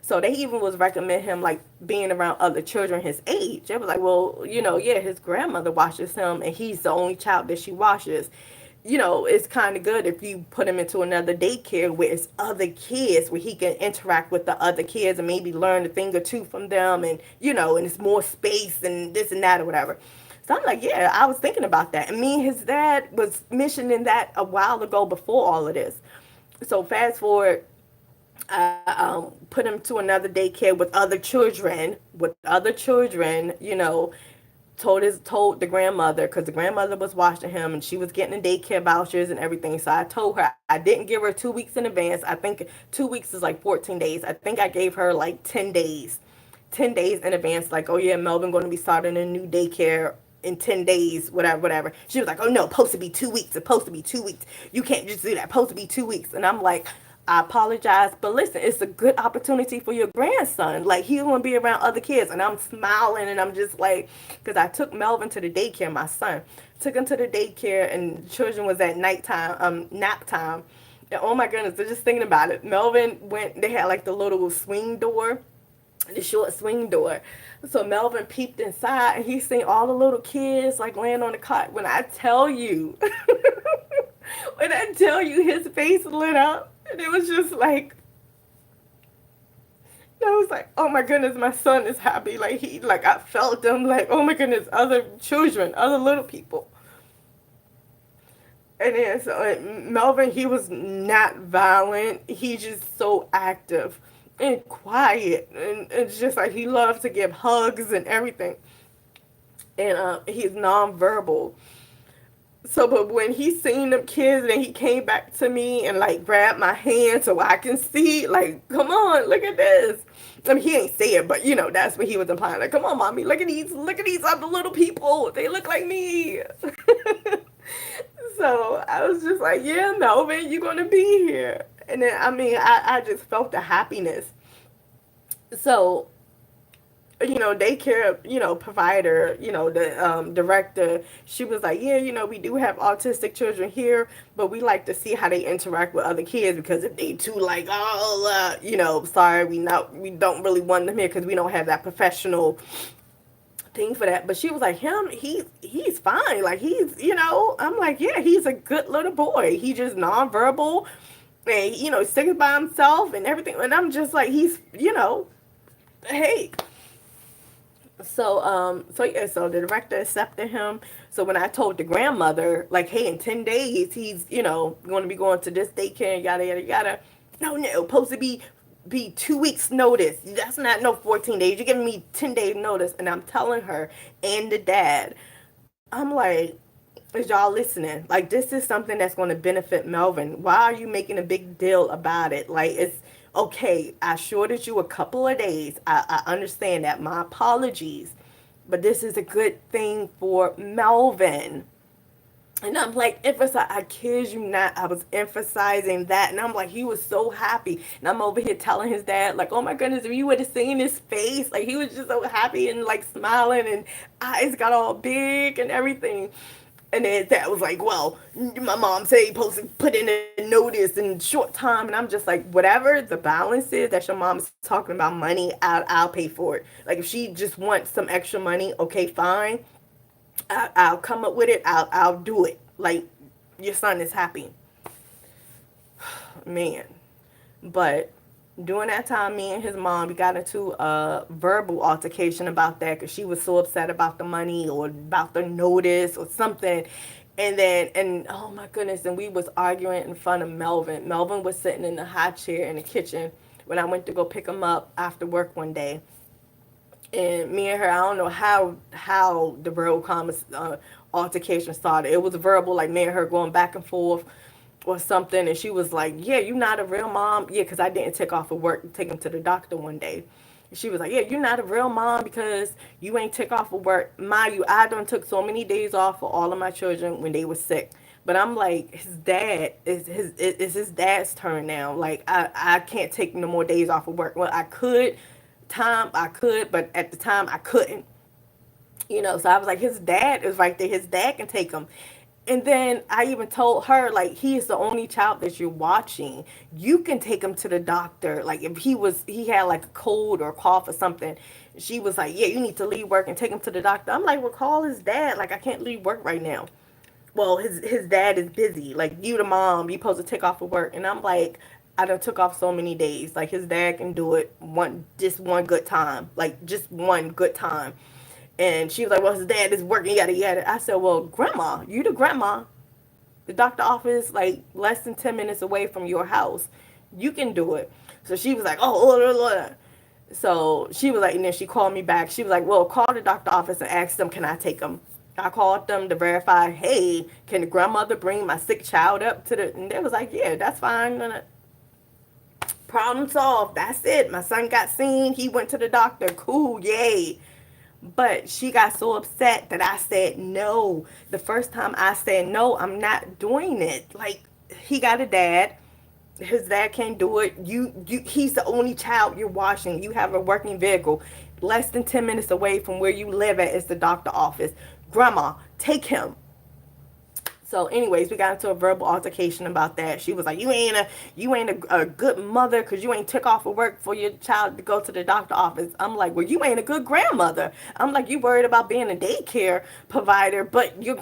So they even was recommend him like being around other children his age. It was like, well, yeah, his grandmother watches him, and he's the only child that she watches. It's kind of good if you put him into another daycare where it's other kids, where he can interact with the other kids and maybe learn a thing or two from them, and and it's more space and this and that or whatever. So I'm like, yeah, I was thinking about that. And me and his dad was mentioning that a while ago before all of this. So fast forward, I put him to another daycare with other children, told the grandmother, because the grandmother was watching him and she was getting the daycare vouchers and everything. So I told her, I didn't give her 2 weeks in advance. I think 2 weeks is like 14 days. I think I gave her like 10 days in advance, like, oh yeah, Melvin going to be starting a new daycare in 10 days, whatever. She was like, oh no, supposed to be 2 weeks, supposed to be 2 weeks. You can't just do that, supposed to be 2 weeks. And I'm like, I apologize, but listen, it's a good opportunity for your grandson. Like, he's going to be around other kids. And I'm smiling, and I'm just like, because I took Melvin to the daycare, my son. Took him to the daycare, and the children was at nighttime, nap time. And oh my goodness, they're just thinking about it. Melvin they had like the little swing door, the short swing door. So Melvin peeped inside, and he seen all the little kids like laying on the cot. When I tell you his face lit up, and it was just like, I was like, oh my goodness, my son is happy. Like I felt them, like, oh my goodness, other children, other little people. And then Melvin, he was not violent. He just so active and quiet, and it's just like he loves to give hugs and everything. And he's nonverbal. So, but when he seen them kids, and he came back to me and like grabbed my hand so I can see, like, come on, look at this. I mean, he ain't say it, but that's what he was implying. Like, come on, mommy, look at these other little people. They look like me. So I was just like, yeah, Melvin, you're gonna be here. And then, I mean, I just felt the happiness. So, daycare, provider, the director, she was like, yeah, we do have autistic children here, but we like to see how they interact with other kids, because if they too like, oh, sorry, we don't really want them here because we don't have that professional thing for that. But she was like, he's fine. Like, I'm like, yeah, he's a good little boy. He just nonverbal, and sticks by himself and everything. And I'm just like, he's, hey. So yeah, so the director accepted him. So when I told the grandmother, like, hey, in 10 days, he's, going to be going to this daycare, yada, yada, yada. no, supposed to be 2 weeks notice. That's not no 14 days. You're giving me 10 days notice. And I'm telling her and the dad, I'm like, is y'all listening? Like, this is something that's going to benefit Melvin. Why are you making a big deal about it? Like, it's okay. I shorted you a couple of days. I understand that. My apologies. But this is a good thing for Melvin. And I'm like, emphasize, I kid you not, I was emphasizing that. And I'm like, he was so happy. And I'm over here telling his dad, like, oh my goodness, if you would have seen his face, like, he was just so happy and like smiling and eyes got all big and everything. And then dad was like, well, my mom said you're supposed to put in a notice in short time. And I'm just like, whatever the balance is that your mom's talking about money, I'll pay for it. Like, if she just wants some extra money, okay, fine. I'll come up with it. I'll do it. Like, your son is happy, man. But during that time, me and his mom, we got into a verbal altercation about that because she was so upset about the money or about the notice or something. And oh my goodness, and we was arguing in front of Melvin. Melvin was sitting in the high chair in the kitchen when I went to go pick him up after work one day. And me and her, I don't know how the verbal altercation started. It was verbal, like me and her going back and forth or something. And she was like, "Yeah, you're not a real mom." Yeah, because I didn't take off of work to take him to the doctor one day. And she was like, "Yeah, you're not a real mom because you ain't took off of work." Mind you, I done took so many days off for all of my children when they were sick. But I'm like, his dad is his dad's turn now. Like, I can't take no more days off of work. Well, I could, but at the time I couldn't. So I was like, his dad is right there. His dad can take him. And then I even told her, like, he is the only child that you're watching. You can take him to the doctor. Like, if he had like a cold or a cough or something. She was like, yeah, you need to leave work and take him to the doctor. I'm like, well, call his dad. Like, I can't leave work right now. Well, his dad is busy. Like, you the mom, you supposed to take off of work. And I'm like, I done took off so many days. Like, his dad can do it just one good time. Like, just one good time. And she was like, well, his dad is working, yada yada. I said, well, grandma, you the grandma. The doctor office like less than 10 minutes away from your house. You can do it. So she was like, oh. So she was like, and then she called me back. She was like, well, call the doctor office and ask them, can I take them? I called them to verify, hey, can the grandmother bring my sick child up to the, and they was like, yeah, that's fine. Problem solved. That's it. My son got seen. He went to the doctor. Cool. Yay. But she got so upset that I said no. The first time I said no, I'm not doing it. Like, he got a dad. His dad can't do it. He's the only child you're watching. You have a working vehicle. Less than 10 minutes away from where you live at is the doctor office. Grandma, take him. So, anyways, we got into a verbal altercation about that. She was like, "You ain't a good mother because you ain't took off of work for your child to go to the doctor office." I'm like, "Well, you ain't a good grandmother." I'm like, "You worried about being a daycare provider, but your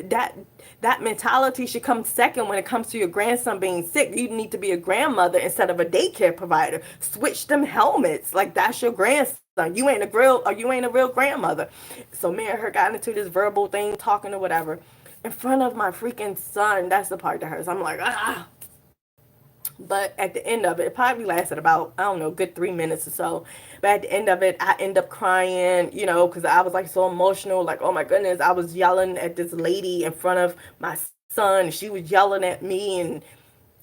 that mentality should come second when it comes to your grandson being sick. You need to be a grandmother instead of a daycare provider. Switch them helmets. Like, that's your grandson. You ain't a real grandmother." So me and her got into this verbal thing, talking or whatever in front of my freaking son. That's the part that hurts. I'm like, ah. But at the end of it probably lasted about, I don't know, good 3 minutes or so. But at the end of it, I end up crying, because I was like so emotional. Like, oh my goodness, I was yelling at this lady in front of my son. And she was yelling at me, and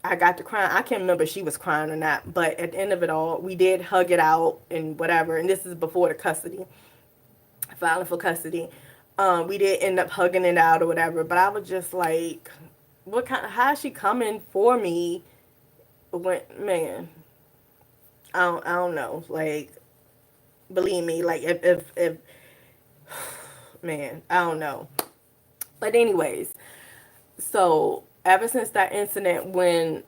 I got to crying. I can't remember if she was crying or not. But at the end of it all, we did hug it out and whatever. And this is before the custody, filing for custody. We did end up hugging it out or whatever. But I was just like, how is she coming for me when, man, I don't know. Like, believe me, like, if man, I don't know. But anyways, so ever since that incident, when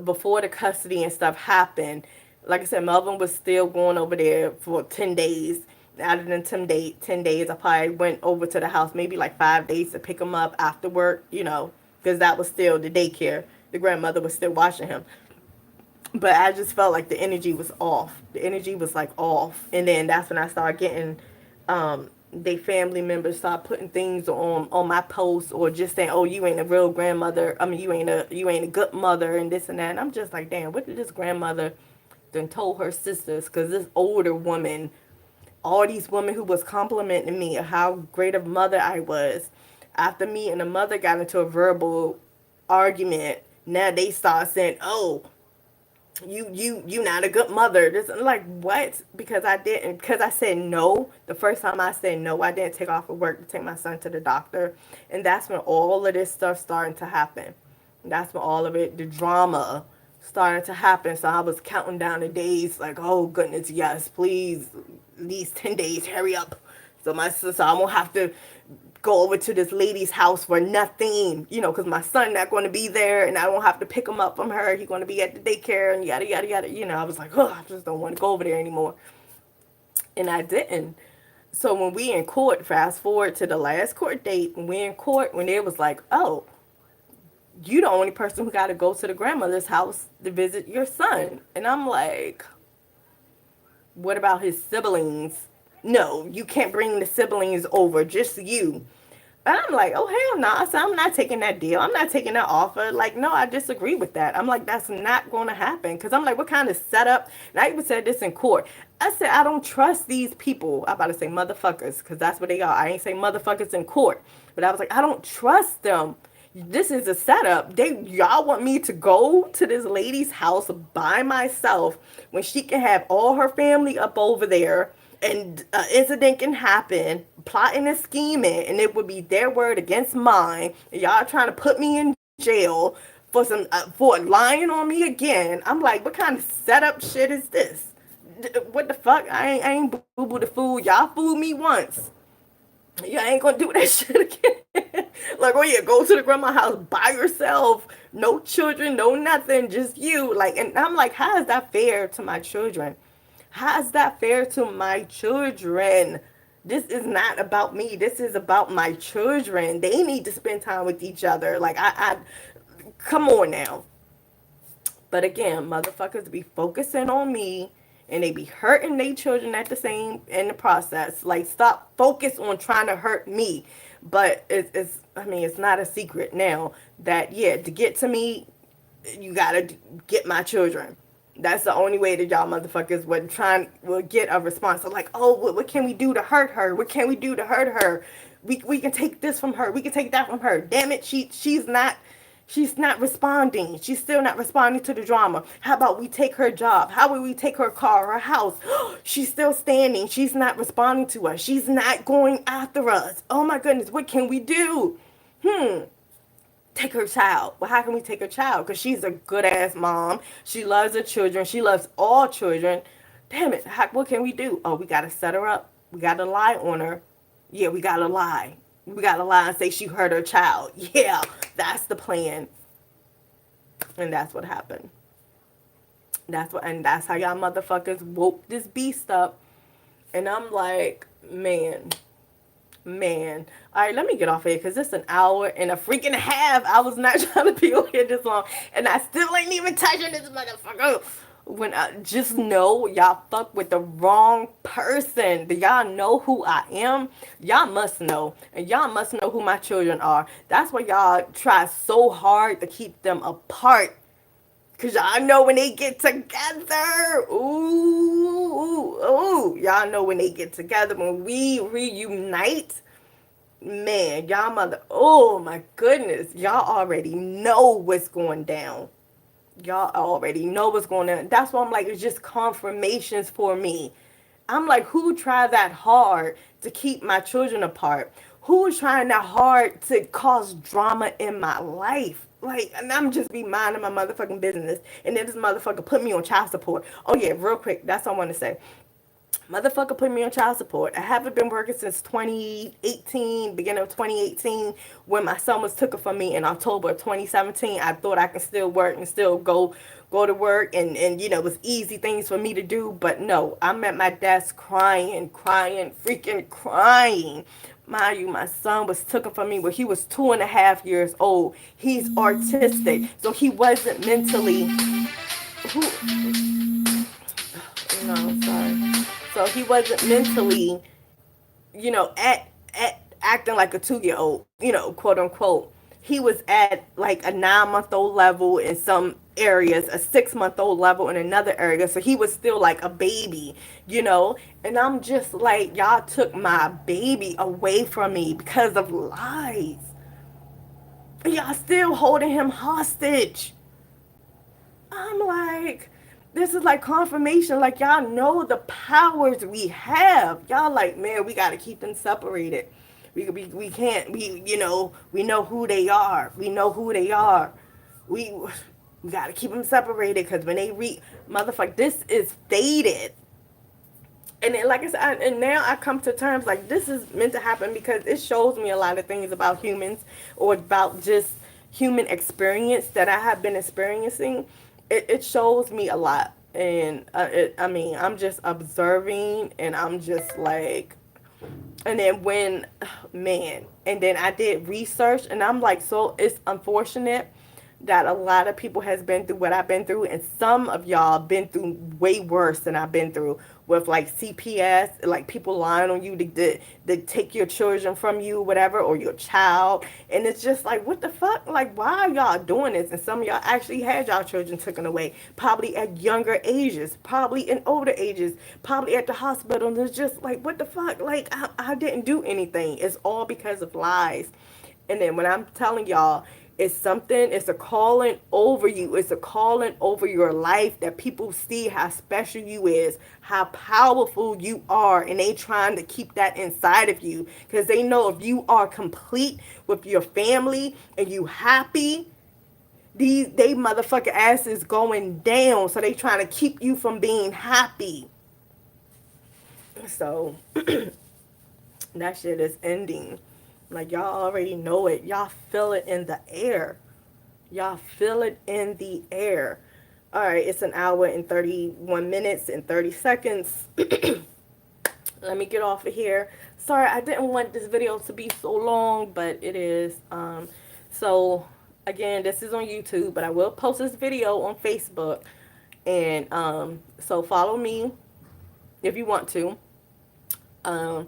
before the custody and stuff happened, like I said, Melvin was still going over there for 10 days. Out of them 10 days, I probably went over to the house maybe like 5 days to pick him up after work, because that was still the daycare. The grandmother was still watching him. But I just felt like the energy was off. The energy was like off. And then that's when I started getting they family members start putting things on my posts or just saying, "Oh, you ain't a real grandmother. I mean, you ain't a good mother and this and that." And I'm just like, damn, what did this grandmother then told her sisters? Because this older woman, all these women who was complimenting me of how great of mother I was, after me and the mother got into a verbal argument, now they start saying, "Oh, you not a good mother." This like what? Because I didn't, because I said no. The first time I said no, I didn't take off of work to take my son to the doctor, and that's when all of this stuff started to happen. That's when all of it, the drama started to happen. So I was counting down the days, like, oh goodness, yes, please, at least 10 days, hurry up. So my sister, I won't have to go over to this lady's house for nothing, because my son not going to be there, and I won't have to pick him up from her. He's going to be at the daycare, and yada yada yada. I was like, oh, I just don't want to go over there anymore, and I didn't. So when we in court, fast forward to the last court date, when we in court, when it was like, oh, you the only person who got to go to the grandmother's house to visit your son, and I'm like, what about his siblings? No, you can't bring the siblings over, just you. And I'm like, oh, hell no. I said, I'm not taking that deal. I'm not taking that offer. Like, no, I disagree with that. I'm like, that's not going to happen. Because I'm like, what kind of setup? And I even said this in court. I said, I don't trust these people. I'm about to say motherfuckers, because that's what they are. I ain't say motherfuckers in court. But I was like, I don't trust them. This is a setup. Y'all want me to go to this lady's house by myself when she can have all her family up over there, and an incident can happen, plotting and scheming, and it would be their word against mine. And y'all trying to put me in jail for lying on me again. I'm like, what kind of setup shit is this? What the fuck? I ain't boo boo the fool. Y'all fooled me once. You ain't gonna do that shit again. Like, oh yeah, go to the grandma house by yourself, no children, no nothing, just you. Like, and I'm like, how is that fair to my children? How is that fair to my children? This is not about me. This is about my children. They need to spend time with each other. Like, I come on now. But again, motherfuckers be focusing on me, and they be hurting their children at the same in the process. Like, stop focus on trying to hurt me. But it's I mean, it's not a secret now that, yeah, to get to me, you gotta get my children. That's the only way that y'all motherfuckers will get a response. So like, oh, what can we do to hurt her? What can we do to hurt her? We can take this from her. We can take that from her. Damn it, she's not responding. She's still not responding to the drama. How about we take her job? How will we take her car, her house? She's still standing. She's not responding to us. She's not going after us. Oh my goodness, what can we do? Take her child. Well, how can we take her child? Because she's a good ass mom. She loves her children. She loves all children. Damn it. What can we do? Oh, we got to set her up. We got to lie on her. Yeah, we got to lie. We got to lie and say she hurt her child. Yeah, that's the plan. And that's what happened. And that's how y'all motherfuckers woke this beast up. And I'm like, man. All right, let me get off here because it's an hour and a freaking half. I was not trying to be on here this long, and I still ain't even touching this motherfucker. When I just know y'all fuck with the wrong person. Do y'all know who I am? Y'all must know, and y'all must know who my children are. That's why y'all try so hard to keep them apart. Cause y'all know when they get together, ooh, y'all know when they get together, when we reunite, man, oh my goodness, y'all already know what's going down. Y'all already know what's going on. That's why I'm like, it's just confirmations for me. I'm like, who tried that hard to keep my children apart? Who is trying that hard to cause drama in my life? Like, and I'm just be minding my motherfucking business. And then this motherfucker put me on child support. Oh yeah, real quick, that's all I want to say. Motherfucker put me on child support. I haven't been working since 2018, beginning of 2018, when my son was took it from me in October of 2017. I thought I could still work and still go to work, and it was easy things for me to do. But no, I'm at my desk crying, freaking crying. Mind you, my son was taken from me when he was 2.5 years old. He's autistic, so he wasn't mentally. Who? No, sorry. So he wasn't mentally at acting like a 2 year old, quote unquote. He was at like a 9 month old level in some areas, a 6 month old level in another area. So he was still like a baby, you know. And I'm just like, y'all took my baby away from me because of lies. Y'all still holding him hostage. I'm like, this is like confirmation. Like, y'all know the powers we have. Y'all like, man, we got to keep them separated. We can't, we know who they are. We know who they are. We, we got to keep them separated because when they motherfucker, this is faded. And then, like I said, and now I come to terms like this is meant to happen because it shows me a lot of things about humans or about just human experience that I have been experiencing. It shows me a lot, and I mean, I'm just observing, and I'm just like, and then when, man, and then I did research, and I'm like, so it's unfortunate that a lot of people has been through what I've been through, and some of y'all been through way worse than I've been through with like CPS, like people lying on you to take your children from you, whatever, or your child, and it's just like, what the fuck? Like, why are y'all doing this? And some of y'all actually had y'all children taken away, probably at younger ages, probably in older ages, probably at the hospital, and it's just like, what the fuck? Like, I didn't do anything. It's all because of lies. And then when I'm telling y'all, it's something, it's a calling over you. It's a calling over your life that people see how special you is, how powerful you are, and they trying to keep that inside of you because they know if you are complete with your family and you happy, they motherfucker ass is going down. So they trying to keep you from being happy. So that shit is ending. Like y'all already know it. Y'all feel it in the air. Y'all feel it in the air. All right, it's an hour and 31 minutes and 30 seconds. Let me get off of here. Sorry, I didn't want this video to be so long, but it is. So again, this is on YouTube, but I will post this video on Facebook. And so follow me if you want to. Um,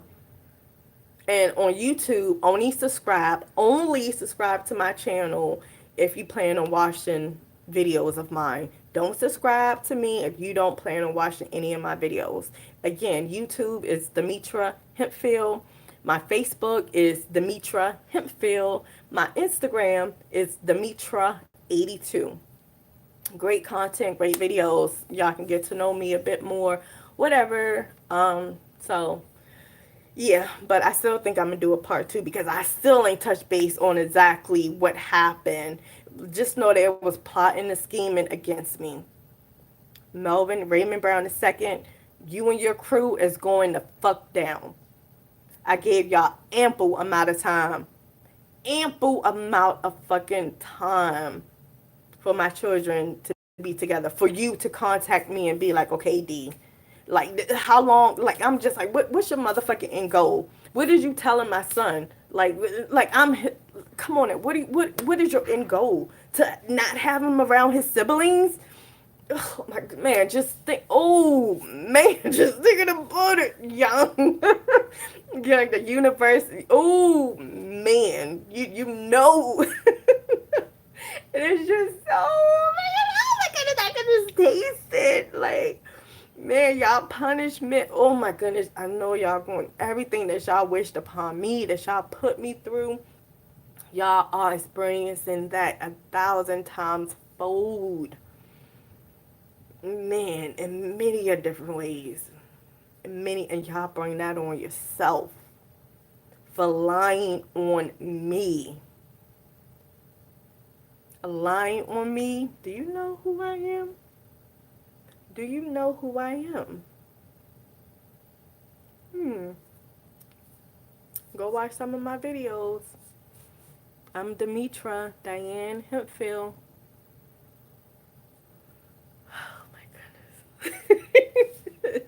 and on YouTube, only subscribe to my channel if you plan on watching videos of mine. Don't subscribe to me if you don't plan on watching any of my videos. Again, YouTube is Demitra Hemphill. My Facebook is Demitra Hemphill. My Instagram is Demitra82. Great content, great videos. Y'all can get to know me a bit more, whatever. So yeah, but I still think I'm gonna do a part two because I still ain't touched base on exactly what happened. Just know there was plotting and scheming against me. Melvin Raymond Brown II, you and your crew is going to fuck down. I gave y'all ample amount of fucking time for my children to be together, for you to contact me and be like, okay, D, like, how long? Like, I'm just like, what's your motherfucking end goal? What did you telling my son? Like come on, what is your end goal? To not have him around his siblings? Oh my man, just think. Oh man, just thinking about it, young. Like the university. Oh man, you know. And it's just so, oh my goodness, I can just taste it. Like, man, y'all punishment. Oh my goodness, I know y'all going everything that y'all wished upon me, that y'all put me through. Y'all are experiencing that 1,000 times fold. Man, in many a different ways. And y'all bring that on yourself for lying on me. Lying on me. Do you know who I am? Do you know who I am? Hmm. Go watch some of my videos. I'm Demitra Diane Hemphill. Oh my goodness.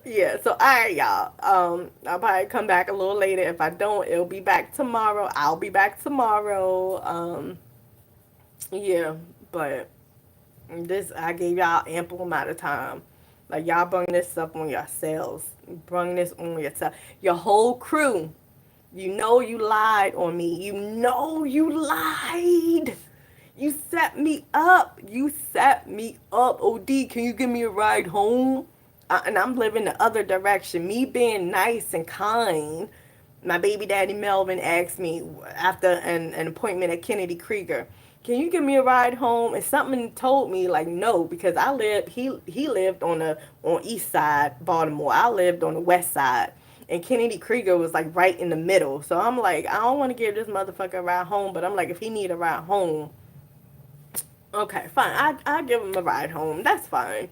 Yeah, so alright y'all. I'll probably come back a little later. If I don't, it'll be back tomorrow. I'll be back tomorrow. Yeah, but this I gave y'all ample amount of time. Like, y'all bring this up on yourselves. Bring this on yourself. Your whole crew. You know you lied on me. You know you lied. You set me up. You set me up. OD, can you give me a ride home? And I'm living the other direction. Me being nice and kind. My baby daddy Melvin asked me after an appointment at Kennedy Krieger, can you give me a ride home? And something told me like no, because I lived he lived on east side Baltimore. I lived on the west side. And Kennedy Krieger was like right in the middle. So I'm like, I don't want to give this motherfucker a ride home, but I'm like, if he need a ride home, okay, fine. I give him a ride home. That's fine.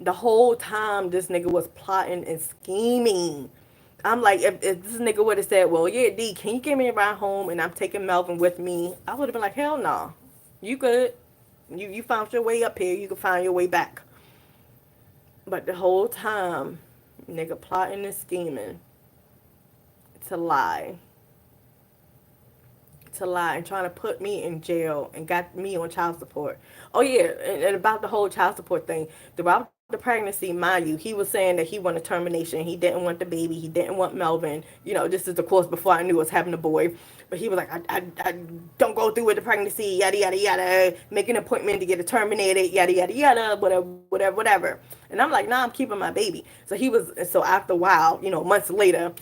The whole time this nigga was plotting and scheming. I'm like, if this nigga would have said, well, yeah, D, can you give me a ride home and I'm taking Melvin with me? I would have been like, hell no. Nah. You good. You found your way up here. You can find your way back. But the whole time, nigga plotting and scheming to lie. To lie and trying to put me in jail and got me on child support. Oh yeah, and about the whole child support thing. Throughout the pregnancy, mind you, he was saying that he wanted termination. He didn't want the baby. He didn't want Melvin. You know, this is of course before I knew I was having a boy. But he was like, I don't go through with the pregnancy, yada yada yada. Make an appointment to get it terminated, yada yada yada, whatever. And I'm like, nah, I'm keeping my baby. So he was. So after a while, you know, months later,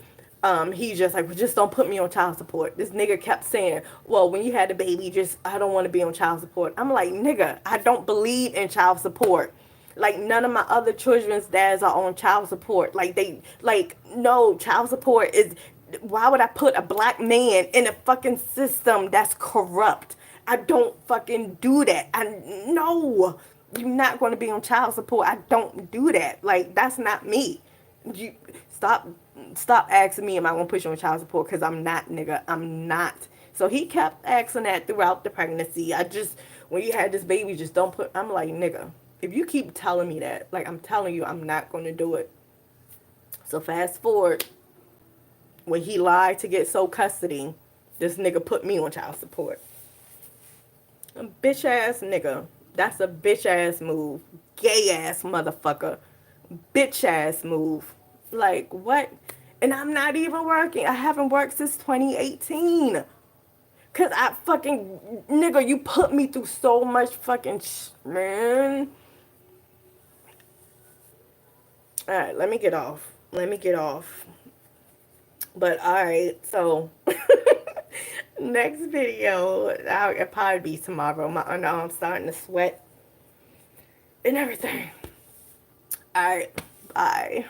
he's just like, well, just don't put me on child support. This nigga kept saying, well, when you had the baby, just, I don't want to be on child support. I'm like, nigga, I don't believe in child support. Like, none of my other children's dads are on child support. No, child support is, why would I put a black man in a fucking system that's corrupt? I don't fucking do that. No, you're not going to be on child support. I don't do that. Like, that's not me. You stop stop asking me, am I gonna put you on child support? Because I'm not, nigga. I'm not. So he kept asking that throughout the pregnancy. I just, when you had this baby, just don't put. I'm like, nigga, if you keep telling me that, like, I'm telling you, I'm not gonna do it. So fast forward, when he lied to get sole custody, this nigga put me on child support. A bitch ass nigga. That's a bitch ass move. Gay ass motherfucker. Bitch ass move. Like, what? And I'm not even working. I haven't worked since 2018. Cause I fucking, nigga, you put me through so much fucking man. Alright, let me get off. Let me get off. But alright, so next video, it'll probably be tomorrow. My underarm's starting to sweat and everything. Alright, bye.